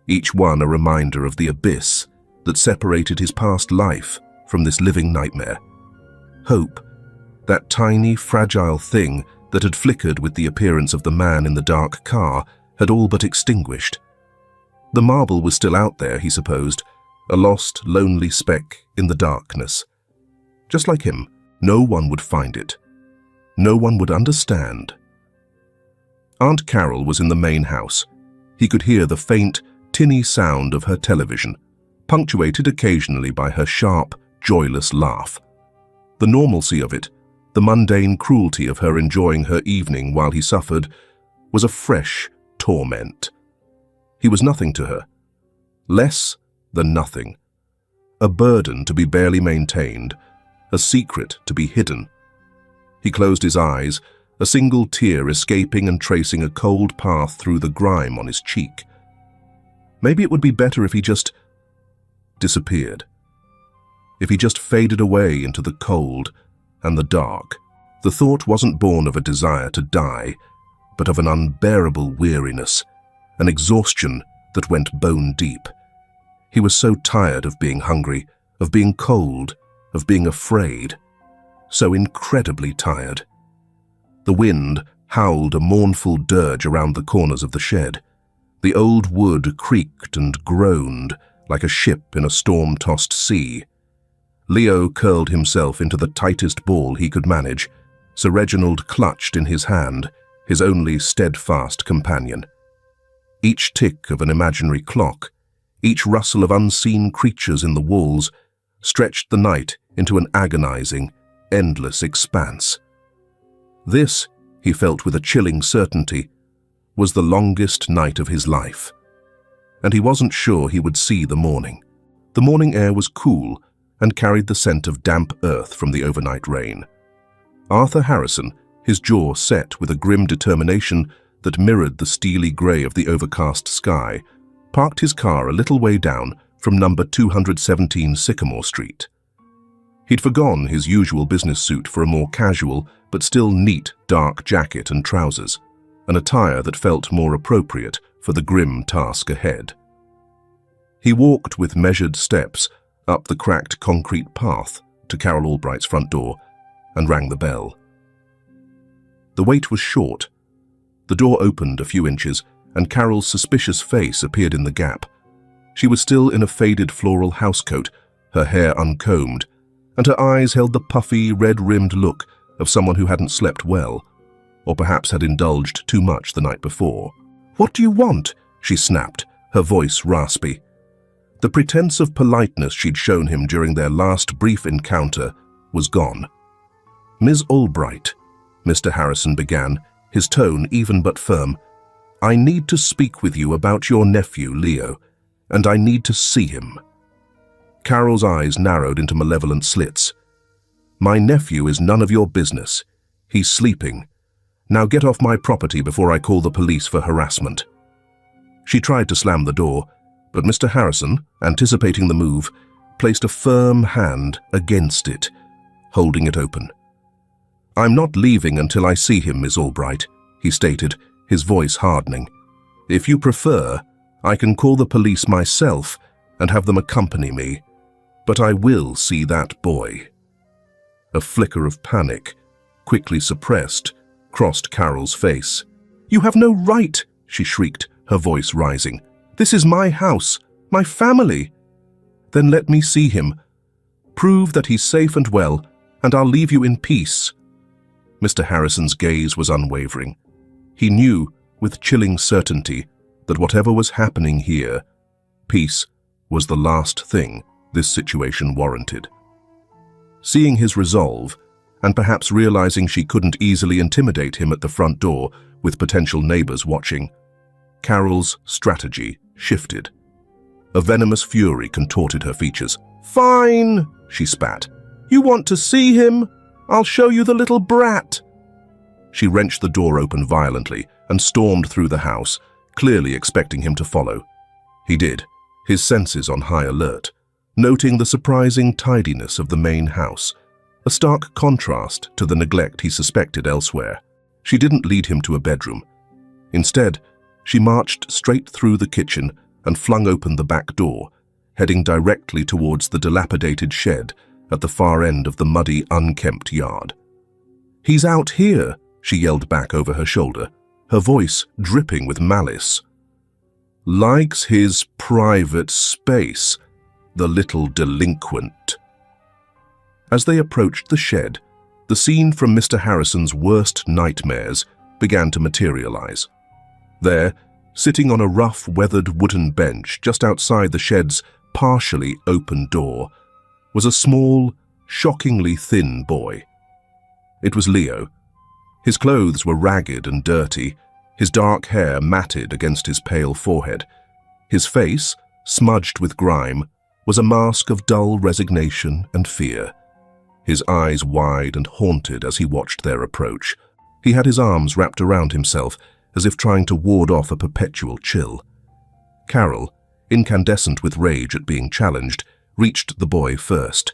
each one a reminder of the abyss that separated his past life from this living nightmare. Hope, that tiny, fragile thing that had flickered with the appearance of the man in the dark car, had all but extinguished. The marble was still out there, he supposed, a lost, lonely speck in the darkness. Just like him, no one would find it. No one would understand. Aunt Carol was in the main house. He could hear the faint, tinny sound of her television, punctuated occasionally by her sharp, joyless laugh. The normalcy of it, the mundane cruelty of her enjoying her evening while he suffered, was a fresh torment. He was nothing to her. Less than nothing. A burden to be barely maintained, a secret to be hidden. He closed his eyes, a single tear escaping and tracing a cold path through the grime on his cheek. Maybe it would be better if he just disappeared. If he just faded away into the cold and the dark. The thought wasn't born of a desire to die, but of an unbearable weariness, an exhaustion that went bone deep. He was so tired of being hungry, of being cold, of being afraid. So incredibly tired. The wind howled a mournful dirge around the corners of the shed. The old wood creaked and groaned, like a ship in a storm-tossed sea. Leo curled himself into the tightest ball he could manage, Sir Reginald clutched in his hand, his only steadfast companion. Each tick of an imaginary clock, each rustle of unseen creatures in the walls, stretched the night into an agonizing, endless expanse. This, he felt with a chilling certainty, was the longest night of his life. And he wasn't sure he would see the morning. The morning air was cool and carried the scent of damp earth from the overnight rain. Arthur Harrison, his jaw set with a grim determination that mirrored the steely grey of the overcast sky, parked his car a little way down from number 217 Sycamore Street. He'd forgone his usual business suit for a more casual but still neat dark jacket and trousers, an attire that felt more appropriate for the grim task ahead. He walked with measured steps up the cracked concrete path to Carol Albright's front door and rang the bell. The wait was short. The door opened a few inches and Carol's suspicious face appeared in the gap. She was still in a faded floral housecoat, her hair uncombed, and her eyes held the puffy, red-rimmed look of someone who hadn't slept well, or perhaps had indulged too much the night before. "What do you want?" she snapped, her voice raspy. The pretense of politeness she'd shown him during their last brief encounter was gone. "Ms. Albright," Mr. Harrison began, his tone even but firm, "I need to speak with you about your nephew, Leo, and I need to see him." Carol's eyes narrowed into malevolent slits. "My nephew is none of your business. He's sleeping. Now get off my property before I call the police for harassment." She tried to slam the door, but Mr. Harrison, anticipating the move, placed a firm hand against it, holding it open. "I'm not leaving until I see him, Miss Albright," he stated, his voice hardening. "If you prefer, I can call the police myself and have them accompany me, but I will see that boy." A flicker of panic, quickly suppressed, crossed Carol's face. "You have no right," she shrieked, her voice rising. "This is my house, my family." "Then let me see him. Prove that he's safe and well, and I'll leave you in peace." Mr. Harrison's gaze was unwavering. He knew, with chilling certainty, that whatever was happening here, peace was the last thing this situation warranted. Seeing his resolve, and perhaps realizing she couldn't easily intimidate him at the front door with potential neighbors watching, Carol's strategy shifted. A venomous fury contorted her features. "Fine," she spat. "You want to see him? I'll show you the little brat." She wrenched the door open violently and stormed through the house, clearly expecting him to follow. He did, his senses on high alert, noting the surprising tidiness of the main house, a stark contrast to the neglect he suspected elsewhere. She didn't lead him to a bedroom. Instead, she marched straight through the kitchen and flung open the back door, heading directly towards the dilapidated shed at the far end of the muddy, unkempt yard. "He's out here," she yelled back over her shoulder, her voice dripping with malice. "Likes his private space, the little delinquent." As they approached the shed, the scene from Mr. Harrison's worst nightmares began to materialize. There, sitting on a rough, weathered wooden bench just outside the shed's partially open door, was a small, shockingly thin boy. It was Leo. His clothes were ragged and dirty, his dark hair matted against his pale forehead. His face, smudged with grime, was a mask of dull resignation and fear. His eyes wide and haunted as he watched their approach. He had his arms wrapped around himself, as if trying to ward off a perpetual chill. Carol, incandescent with rage at being challenged, reached the boy first.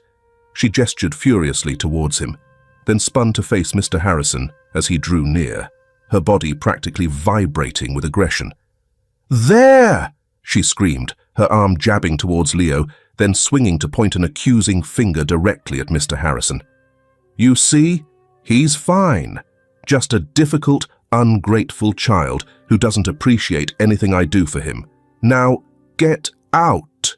She gestured furiously towards him, then spun to face Mr. Harrison as he drew near, her body practically vibrating with aggression. "There!" she screamed, her arm jabbing towards Leo, then swinging to point an accusing finger directly at Mr. Harrison. "You see? He's fine. Just a difficult, ungrateful child who doesn't appreciate anything I do for him. Now, get out!"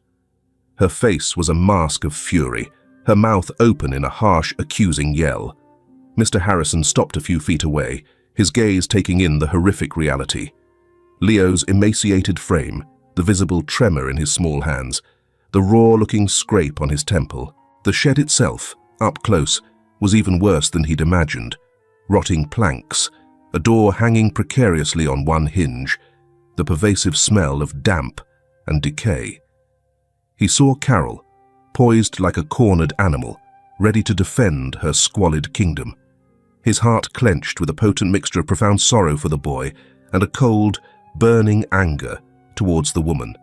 Her face was a mask of fury, her mouth open in a harsh, accusing yell. Mr. Harrison stopped a few feet away, his gaze taking in the horrific reality. Leo's emaciated frame, the visible tremor in his small hands, the raw-looking scrape on his temple. The shed itself, up close, was even worse than he'd imagined. Rotting planks, a door hanging precariously on one hinge, the pervasive smell of damp and decay. He saw Carol, poised like a cornered animal, ready to defend her squalid kingdom. His heart clenched with a potent mixture of profound sorrow for the boy and a cold, burning anger towards the woman.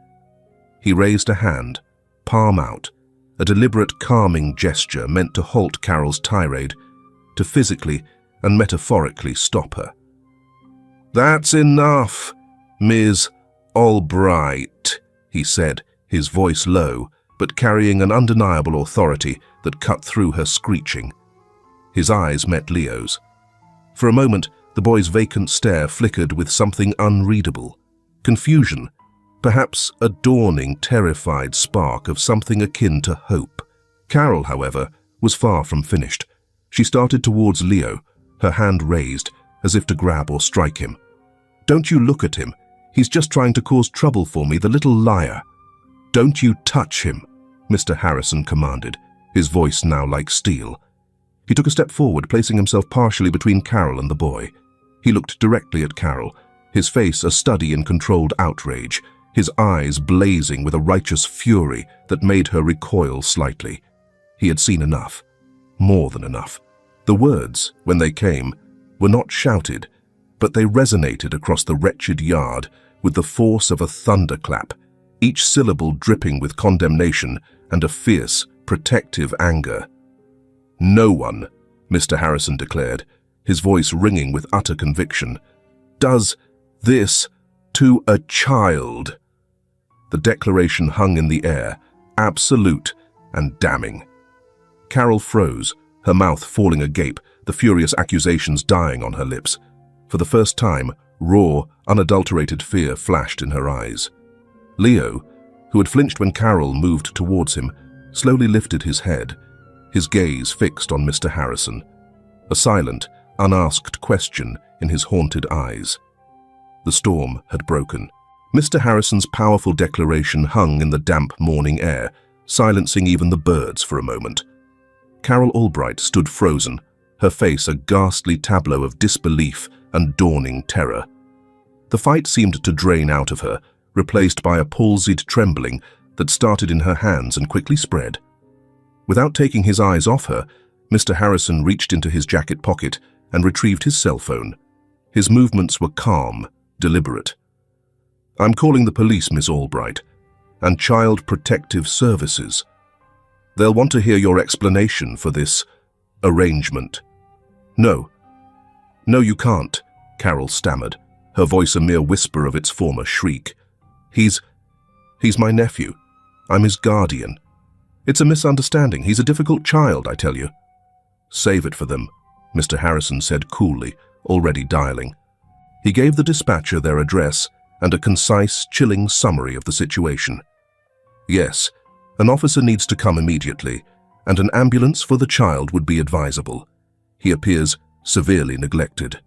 He raised a hand, palm out, a deliberate calming gesture meant to halt Carol's tirade, to physically and metaphorically stop her. "That's enough, Ms. Albright," he said, his voice low, but carrying an undeniable authority that cut through her screeching. His eyes met Leo's. For a moment, the boy's vacant stare flickered with something unreadable. Confusion, perhaps a dawning, terrified spark of something akin to hope. Carol, however, was far from finished. She started towards Leo, her hand raised, as if to grab or strike him. "Don't you look at him. He's just trying to cause trouble for me, the little liar." "Don't you touch him," Mr. Harrison commanded, his voice now like steel. He took a step forward, placing himself partially between Carol and the boy. He looked directly at Carol, his face a study in controlled outrage, his eyes blazing with a righteous fury that made her recoil slightly. He had seen enough. More than enough. The words, when they came, were not shouted, but they resonated across the wretched yard with the force of a thunderclap, each syllable dripping with condemnation and a fierce, protective anger. "No one," Mr. Harrison declared, his voice ringing with utter conviction, "does this to a child." The declaration hung in the air, absolute and damning. Carol froze, her mouth falling agape, the furious accusations dying on her lips. For the first time, raw, unadulterated fear flashed in her eyes. Leo, who had flinched when Carol moved towards him, slowly lifted his head, his gaze fixed on Mr. Harrison, a silent, unasked question in his haunted eyes. The storm had broken. Mr. Harrison's powerful declaration hung in the damp morning air, silencing even the birds for a moment. Carol Albright stood frozen, her face a ghastly tableau of disbelief and dawning terror. The fight seemed to drain out of her, replaced by a palsied trembling that started in her hands and quickly spread. Without taking his eyes off her, Mr. Harrison reached into his jacket pocket and retrieved his cell phone. His movements were calm, deliberate. "I'm calling the police, Miss Albright, and Child Protective Services. They'll want to hear your explanation for this arrangement." No, you can't," Carol stammered, her voice a mere whisper of its former shriek. He's my nephew. I'm his guardian. It's a misunderstanding. He's a difficult child, I tell you." "Save it for them," Mr. Harrison said coolly, already dialing. He gave the dispatcher their address and a concise, chilling summary of the situation. "Yes, an officer needs to come immediately, and an ambulance for the child would be advisable. He appears severely neglected."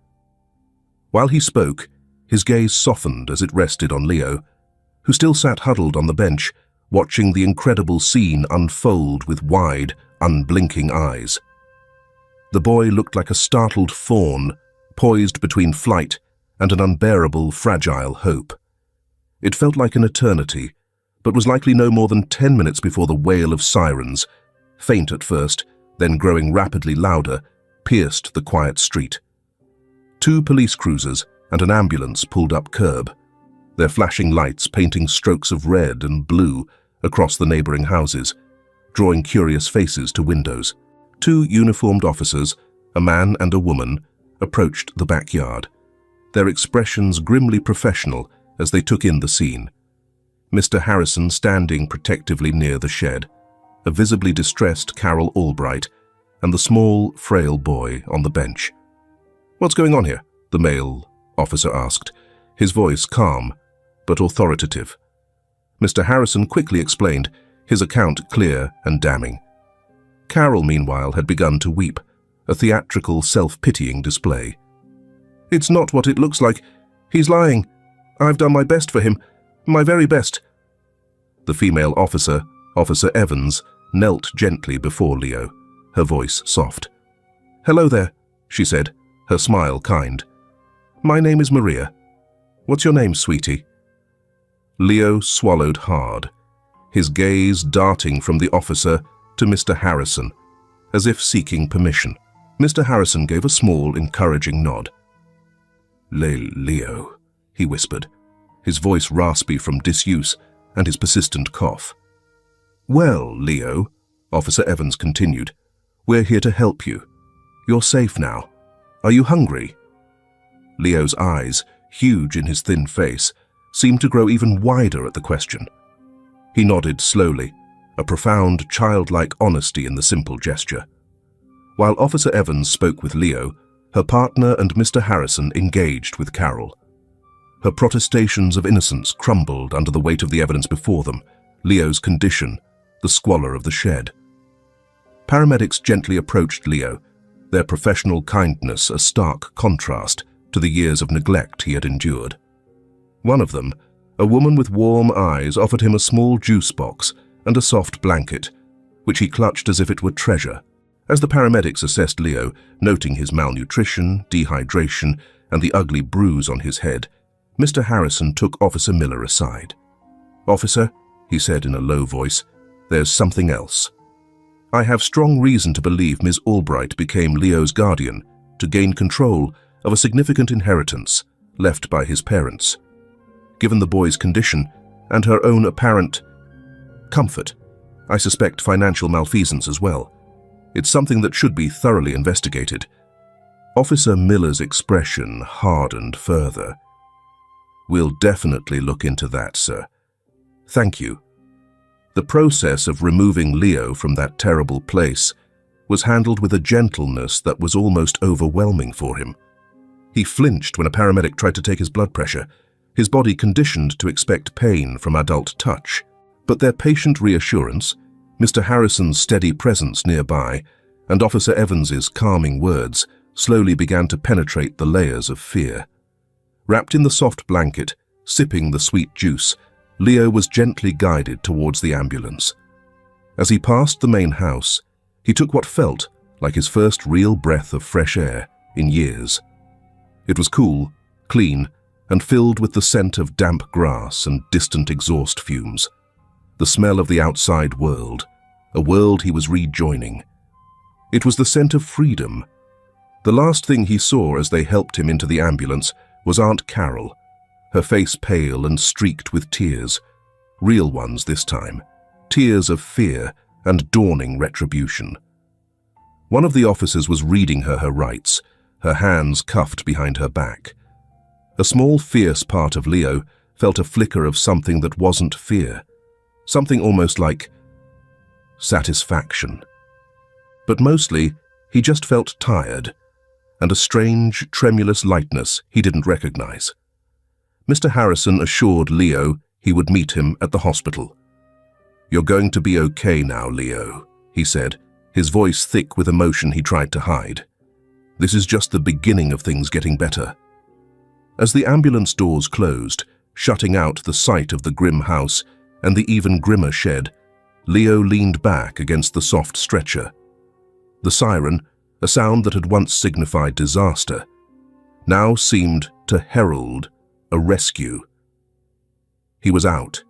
While he spoke, his gaze softened as it rested on Leo, who still sat huddled on the bench, watching the incredible scene unfold with wide, unblinking eyes. The boy looked like a startled fawn, poised between flight and an unbearable, fragile hope. It felt like an eternity, but was likely no more than 10 minutes before the wail of sirens, faint at first, then growing rapidly louder, pierced the quiet street. 2 police cruisers and an ambulance pulled up curb, their flashing lights painting strokes of red and blue across the neighboring houses, drawing curious faces to windows. 2 uniformed officers, a man and a woman, approached the backyard, their expressions grimly professional as they took in the scene. Mr. Harrison standing protectively near the shed, a visibly distressed Carol Albright, and the small, frail boy on the bench. "What's going on here?" the male officer asked, his voice calm but authoritative. Mr. Harrison quickly explained, his account clear and damning. Carol, meanwhile, had begun to weep, a theatrical, self-pitying display. "It's not what it looks like. He's lying. I've done my best for him. My very best." The female officer, Officer Evans, knelt gently before Leo, her voice soft. "Hello there," she said, her smile kind. "My name is Maria. What's your name, sweetie?" Leo swallowed hard, his gaze darting from the officer to Mr. Harrison, as if seeking permission. Mr. Harrison gave a small, encouraging nod. "Leo," he whispered, his voice raspy from disuse and his persistent cough. "Well, Leo," Officer Evans continued, "we're here to help you. You're safe now. Are you hungry?" Leo's eyes, huge in his thin face, seemed to grow even wider at the question. He nodded slowly, a profound, childlike honesty in the simple gesture. While Officer Evans spoke with Leo, her partner and Mr. Harrison engaged with Carol. Her protestations of innocence crumbled under the weight of the evidence before them, Leo's condition, the squalor of the shed. Paramedics gently approached Leo, their professional kindness a stark contrast to the years of neglect he had endured. One of them, a woman with warm eyes, offered him a small juice box and a soft blanket, which he clutched as if it were treasure. As the paramedics assessed Leo, noting his malnutrition, dehydration, and the ugly bruise on his head, Mr. Harrison took Officer Miller aside. "Officer," he said in a low voice, "there's something else. I have strong reason to believe Ms. Albright became Leo's guardian to gain control of a significant inheritance left by his parents. Given the boy's condition and her own apparent comfort, I suspect financial malfeasance as well. It's something that should be thoroughly investigated." Officer Miller's expression hardened further. "We'll definitely look into that, sir. Thank you." The process of removing Leo from that terrible place was handled with a gentleness that was almost overwhelming for him. He flinched when a paramedic tried to take his blood pressure, his body conditioned to expect pain from adult touch. But their patient reassurance, Mr. Harrison's steady presence nearby, and Officer Evans's calming words slowly began to penetrate the layers of fear. Wrapped in the soft blanket, sipping the sweet juice, Leo was gently guided towards the ambulance. As he passed the main house, he took what felt like his first real breath of fresh air in years. It was cool, clean, and filled with the scent of damp grass and distant exhaust fumes. The smell of the outside world, a world he was rejoining. It was the scent of freedom. The last thing he saw as they helped him into the ambulance was Aunt Carol, her face pale and streaked with tears, real ones this time, tears of fear and dawning retribution. One of the officers was reading her rights, her hands cuffed behind her back. A small, fierce part of Leo felt a flicker of something that wasn't fear, something almost like satisfaction. But mostly, he just felt tired, and a strange, tremulous lightness he didn't recognize. Mr. Harrison assured Leo he would meet him at the hospital. "You're going to be okay now, Leo," he said, his voice thick with emotion he tried to hide. "This is just the beginning of things getting better." As the ambulance doors closed, shutting out the sight of the grim house and the even grimmer shed, Leo leaned back against the soft stretcher. The siren, a sound that had once signified disaster, now seemed to herald a rescue. He was out.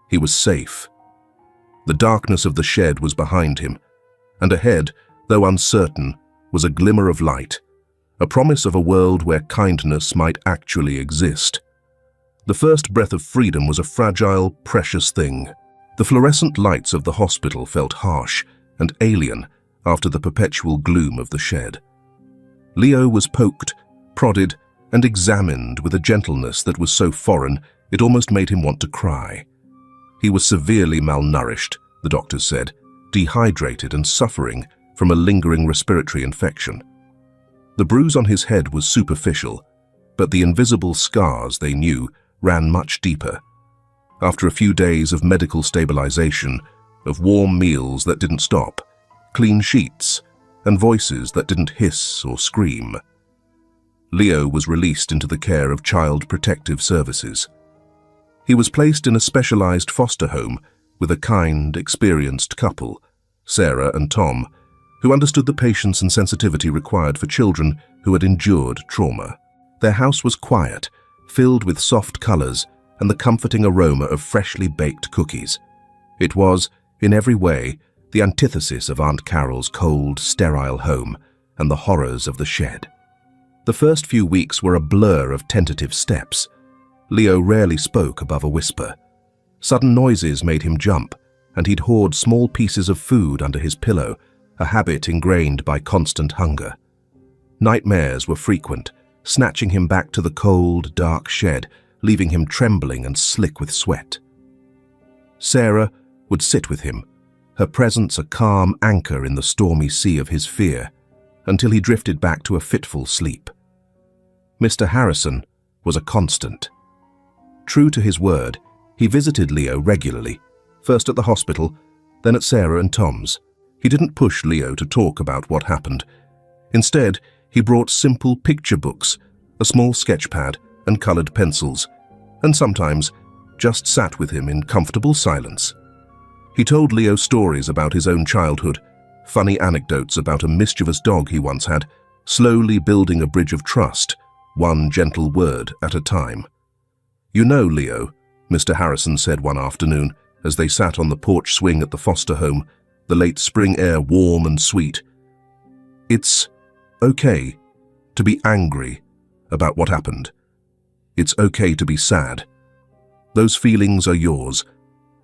He was safe. The darkness of the shed was behind him, and ahead, though uncertain, was a glimmer of light, a promise of a world where kindness might actually exist. The first breath of freedom was a fragile, precious thing. The fluorescent lights of the hospital felt harsh and alien after the perpetual gloom of the shed. Leo was poked, prodded, and examined with a gentleness that was so foreign it almost made him want to cry. He was severely malnourished, the doctors said, dehydrated and suffering from a lingering respiratory infection. The bruise on his head was superficial, but the invisible scars, they knew, ran much deeper. After a few days of medical stabilization, of warm meals that didn't stop, clean sheets, and voices that didn't hiss or scream. Leo was released into the care of Child Protective Services. He was placed in a specialized foster home with a kind, experienced couple, Sarah and Tom, who understood the patience and sensitivity required for children who had endured trauma. Their house was quiet, filled with soft colors and the comforting aroma of freshly baked cookies. It was, in every way, the antithesis of Aunt Carol's cold, sterile home and the horrors of the shed. The first few weeks were a blur of tentative steps. Leo rarely spoke above a whisper. Sudden noises made him jump, and he'd hoard small pieces of food under his pillow, a habit ingrained by constant hunger. Nightmares were frequent, snatching him back to the cold, dark shed, leaving him trembling and slick with sweat. Sarah would sit with him, her presence a calm anchor in the stormy sea of his fear, until he drifted back to a fitful sleep. Mr. Harrison was a constant. True to his word, he visited Leo regularly, first at the hospital, then at Sarah and Tom's. He didn't push Leo to talk about what happened. Instead, he brought simple picture books, a small sketch pad, and colored pencils, and sometimes just sat with him in comfortable silence. He told Leo stories about his own childhood, funny anecdotes about a mischievous dog he once had, slowly building a bridge of trust, one gentle word at a time. "You know, Leo," Mr. Harrison said one afternoon as they sat on the porch swing at the foster home, the late spring air warm and sweet, "it's okay to be angry about what happened. It's okay to be sad. Those feelings are yours,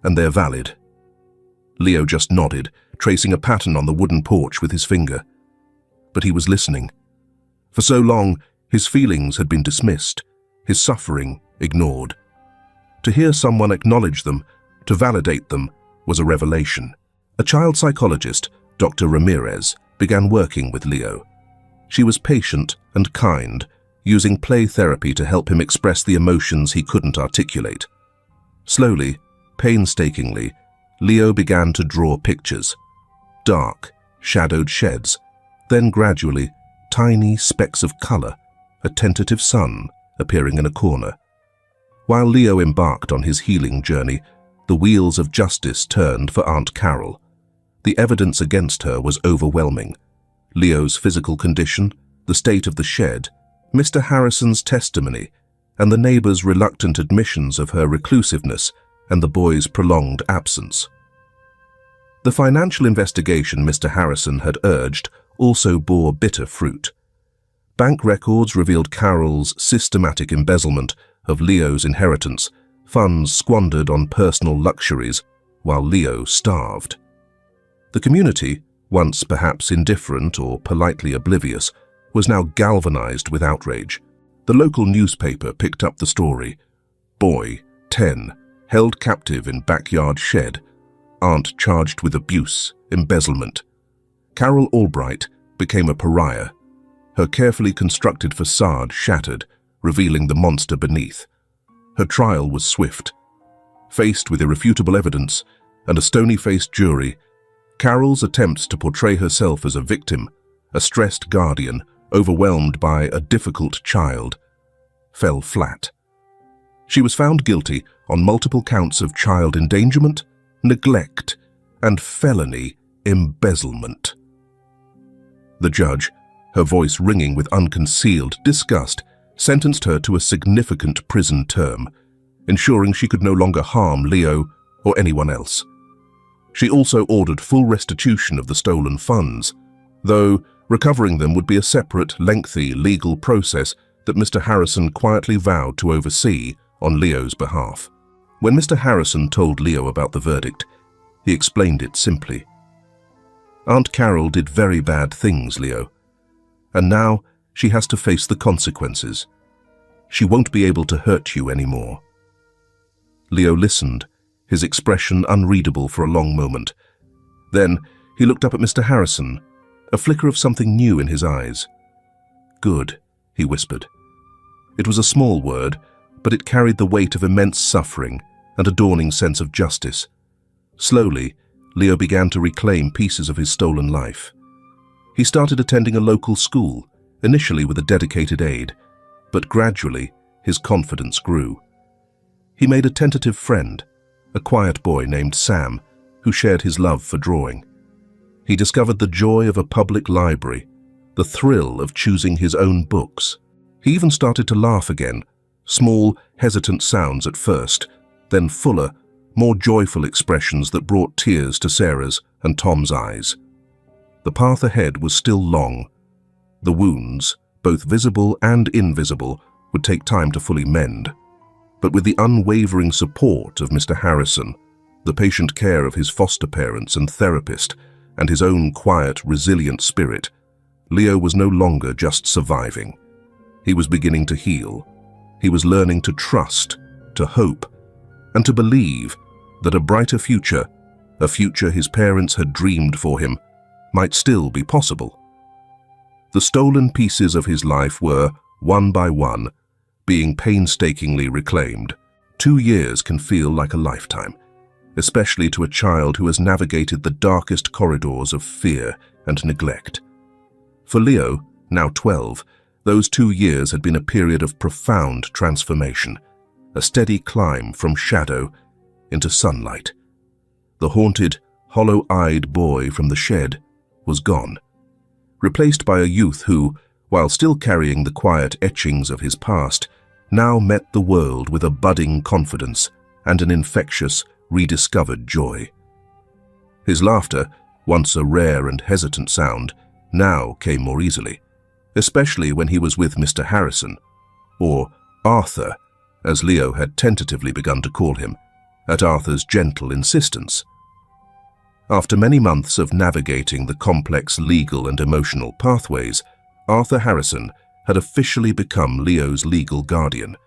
and they're valid." Leo just nodded, tracing a pattern on the wooden porch with his finger. But he was listening. For so long, his feelings had been dismissed, his suffering ignored. To hear someone acknowledge them, to validate them, was a revelation. A child psychologist, Dr. Ramirez, began working with Leo. She was patient and kind, using play therapy to help him express the emotions he couldn't articulate. Slowly, painstakingly, Leo began to draw pictures. Dark, shadowed sheds, then gradually, tiny specks of color, a tentative sun appearing in a corner. While Leo embarked on his healing journey, the wheels of justice turned for Aunt Carol. The evidence against her was overwhelming. Leo's physical condition, the state of the shed, Mr. Harrison's testimony, and the neighbors' reluctant admissions of her reclusiveness and the boy's prolonged absence. The financial investigation Mr. Harrison had urged also bore bitter fruit. Bank records revealed Carol's systematic embezzlement of Leo's inheritance, funds squandered on personal luxuries, while Leo starved. The community, once perhaps indifferent or politely oblivious, was now galvanized with outrage. The local newspaper picked up the story. Boy, 10, held captive in backyard shed. Aunt charged with abuse, embezzlement. Carol Albright became a pariah. Her carefully constructed facade shattered, revealing the monster beneath. Her trial was swift. Faced with irrefutable evidence and a stony-faced jury, Carol's attempts to portray herself as a victim, a stressed guardian, overwhelmed by a difficult child, fell flat. She was found guilty on multiple counts of child endangerment, neglect, and felony embezzlement. The judge, her voice ringing with unconcealed disgust, sentenced her to a significant prison term, ensuring she could no longer harm Leo or anyone else. She also ordered full restitution of the stolen funds, though recovering them would be a separate, lengthy legal process that Mr. Harrison quietly vowed to oversee on Leo's behalf. When Mr. Harrison told Leo about the verdict, he explained it simply. "Aunt Carol did very bad things, Leo, and now she has to face the consequences. She won't be able to hurt you anymore." Leo listened, his expression unreadable for a long moment. Then he looked up at Mr. Harrison, a flicker of something new in his eyes. "Good," he whispered. It was a small word, but it carried the weight of immense suffering and a dawning sense of justice. Slowly, Leo began to reclaim pieces of his stolen life. He started attending a local school, initially with a dedicated aide, but gradually his confidence grew. He made a tentative friend, a quiet boy named Sam, who shared his love for drawing. He discovered the joy of a public library, the thrill of choosing his own books. He even started to laugh again, small, hesitant sounds at first, then fuller, more joyful expressions that brought tears to Sarah's and Tom's eyes. The path ahead was still long. The wounds, both visible and invisible, would take time to fully mend. But with the unwavering support of Mr. Harrison, the patient care of his foster parents and therapist, and his own quiet, resilient spirit, Leo was no longer just surviving. He was beginning to heal. He was learning to trust, to hope, and to believe that a brighter future, a future his parents had dreamed for him, might still be possible. The stolen pieces of his life were, one by one, being painstakingly reclaimed. 2 years can feel like a lifetime, especially to a child who has navigated the darkest corridors of fear and neglect. For Leo, now 12, those 2 years had been a period of profound transformation, a steady climb from shadow into sunlight. The haunted, hollow-eyed boy from the shed was gone, replaced by a youth who, while still carrying the quiet etchings of his past, now met the world with a budding confidence and an infectious, rediscovered joy. His laughter, once a rare and hesitant sound, now came more easily, especially when he was with Mr. Harrison, or Arthur, as Leo had tentatively begun to call him, at Arthur's gentle insistence. After many months of navigating the complex legal and emotional pathways, Arthur Harrison had officially become Leo's legal guardian,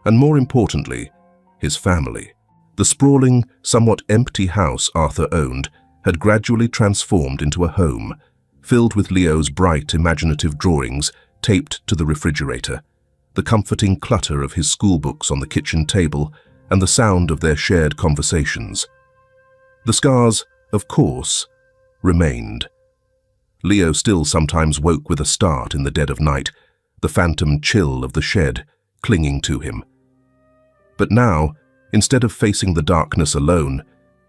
and more importantly, his family. The sprawling, somewhat empty house Arthur owned had gradually transformed into a home, filled with Leo's bright, imaginative drawings taped to the refrigerator, the comforting clutter of his schoolbooks on the kitchen table, and the sound of their shared conversations. The scars, of course, remained. Leo still sometimes woke with a start in the dead of night, the phantom chill of the shed clinging to him. But now, instead of facing the darkness alone,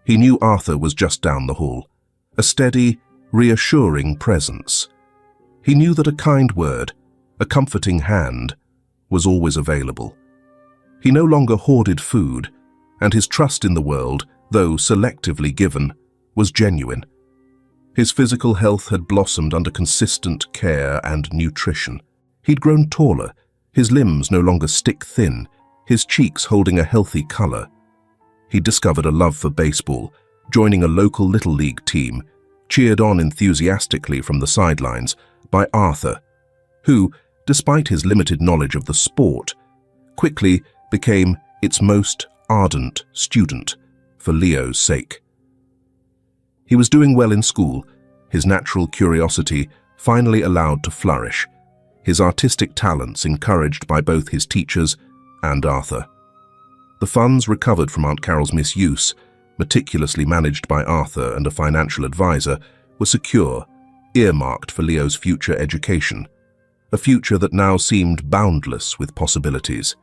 he knew Arthur was just down the hall, a steady, reassuring presence. He knew that a kind word, a comforting hand, was always available. He no longer hoarded food, and his trust in the world, though selectively given, was genuine. His physical health had blossomed under consistent care and nutrition. He'd grown taller, his limbs no longer stick-thin, his cheeks holding a healthy color. He'd discovered a love for baseball, joining a local Little League team, cheered on enthusiastically from the sidelines by Arthur, who, despite his limited knowledge of the sport, quickly became its most ardent student for Leo's sake. He was doing well in school, his natural curiosity finally allowed to flourish, his artistic talents encouraged by both his teachers and Arthur. The funds recovered from Aunt Carol's misuse, meticulously managed by Arthur and a financial advisor, were secure, earmarked for Leo's future education, a future that now seemed boundless with possibilities.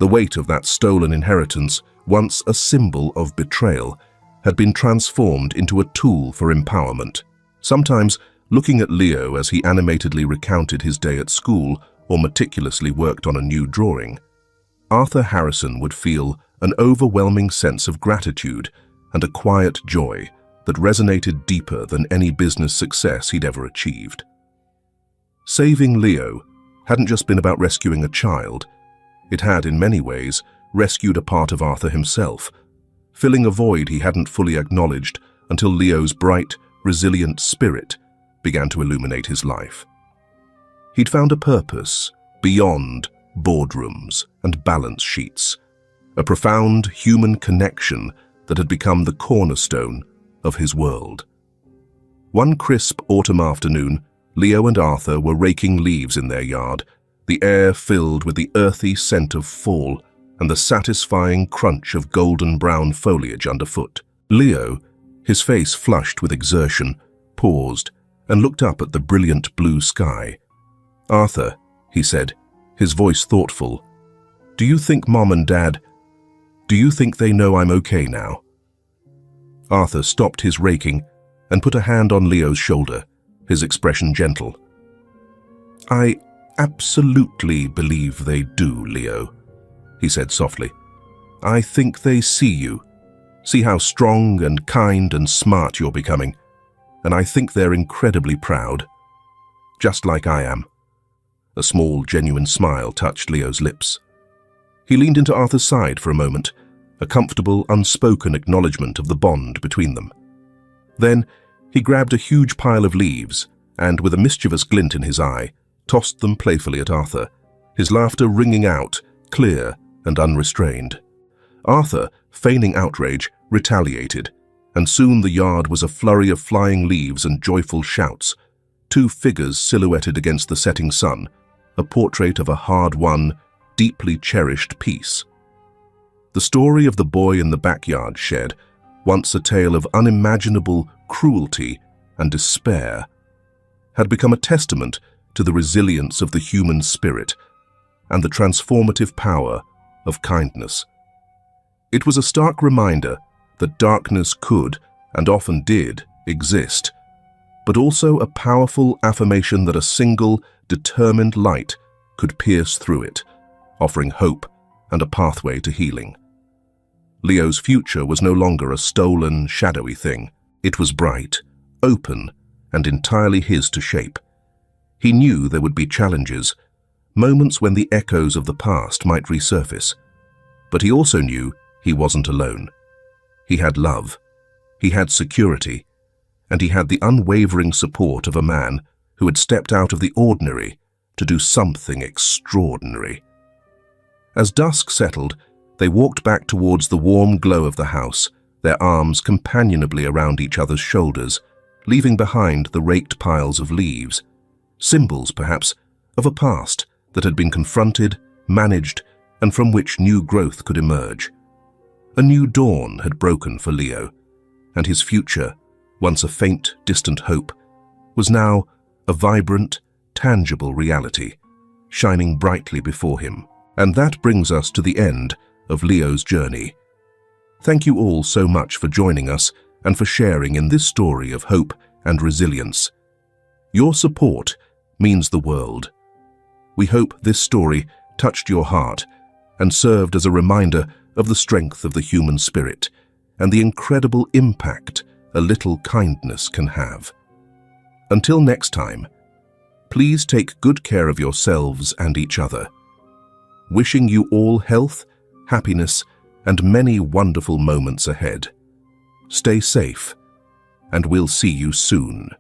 The weight of that stolen inheritance, once a symbol of betrayal, had been transformed into a tool for empowerment. Sometimes, looking at Leo as he animatedly recounted his day at school or meticulously worked on a new drawing, Arthur Harrison would feel an overwhelming sense of gratitude and a quiet joy that resonated deeper than any business success he'd ever achieved. Saving Leo hadn't just been about rescuing a child. It had, in many ways, rescued a part of Arthur himself, filling a void he hadn't fully acknowledged until Leo's bright, resilient spirit began to illuminate his life. He'd found a purpose beyond boardrooms and balance sheets, a profound human connection that had become the cornerstone of his world. One crisp autumn afternoon, Leo and Arthur were raking leaves in their yard, the air filled with the earthy scent of fall and the satisfying crunch of golden brown foliage underfoot. Leo, His face flushed with exertion, paused, and looked up at the brilliant blue sky. "Arthur," he said, his voice thoughtful, "do you think Mom and Dad, do you think they know I'm okay now?" Arthur stopped his raking and put a hand on Leo's shoulder, his expression gentle. "I absolutely believe they do, Leo," he said softly. "I think they see you, see how strong and kind and smart you're becoming, and I think they're incredibly proud. Just like I am." A small, genuine smile touched Leo's lips. He leaned into Arthur's side for a moment, a comfortable, unspoken acknowledgement of the bond between them. Then he grabbed a huge pile of leaves and, with a mischievous glint in his eye, tossed them playfully at Arthur, his laughter ringing out, clear and unrestrained. Arthur, feigning outrage, retaliated, and soon the yard was a flurry of flying leaves and joyful shouts, two figures silhouetted against the setting sun, a portrait of a hard-won, deeply cherished peace. The story of the boy in the backyard shed, once a tale of unimaginable cruelty and despair, had become a testament to the resilience of the human spirit and the transformative power of kindness. It was a stark reminder that darkness could, and often did, exist, but also a powerful affirmation that a single, determined light could pierce through it, offering hope and a pathway to healing. Leo's future was no longer a stolen, shadowy thing. It was bright, open, and entirely his to shape. He knew there would be challenges, moments when the echoes of the past might resurface. But he also knew he wasn't alone. He had love, he had security, and he had the unwavering support of a man who had stepped out of the ordinary to do something extraordinary. As dusk settled, they walked back towards the warm glow of the house, their arms companionably around each other's shoulders, leaving behind the raked piles of leaves, symbols, perhaps, of a past that had been confronted, managed, and from which new growth could emerge. A new dawn had broken for Leo, and his future, once a faint, distant hope, was now a vibrant, tangible reality, shining brightly before him. And that brings us to the end of Leo's journey. Thank you all so much for joining us and for sharing in this story of hope and resilience. Your support means the world. We hope this story touched your heart and served as a reminder of the strength of the human spirit and the incredible impact a little kindness can have. Until next time, please take good care of yourselves and each other. Wishing you all health, happiness, and many wonderful moments ahead. Stay safe, and we'll see you soon.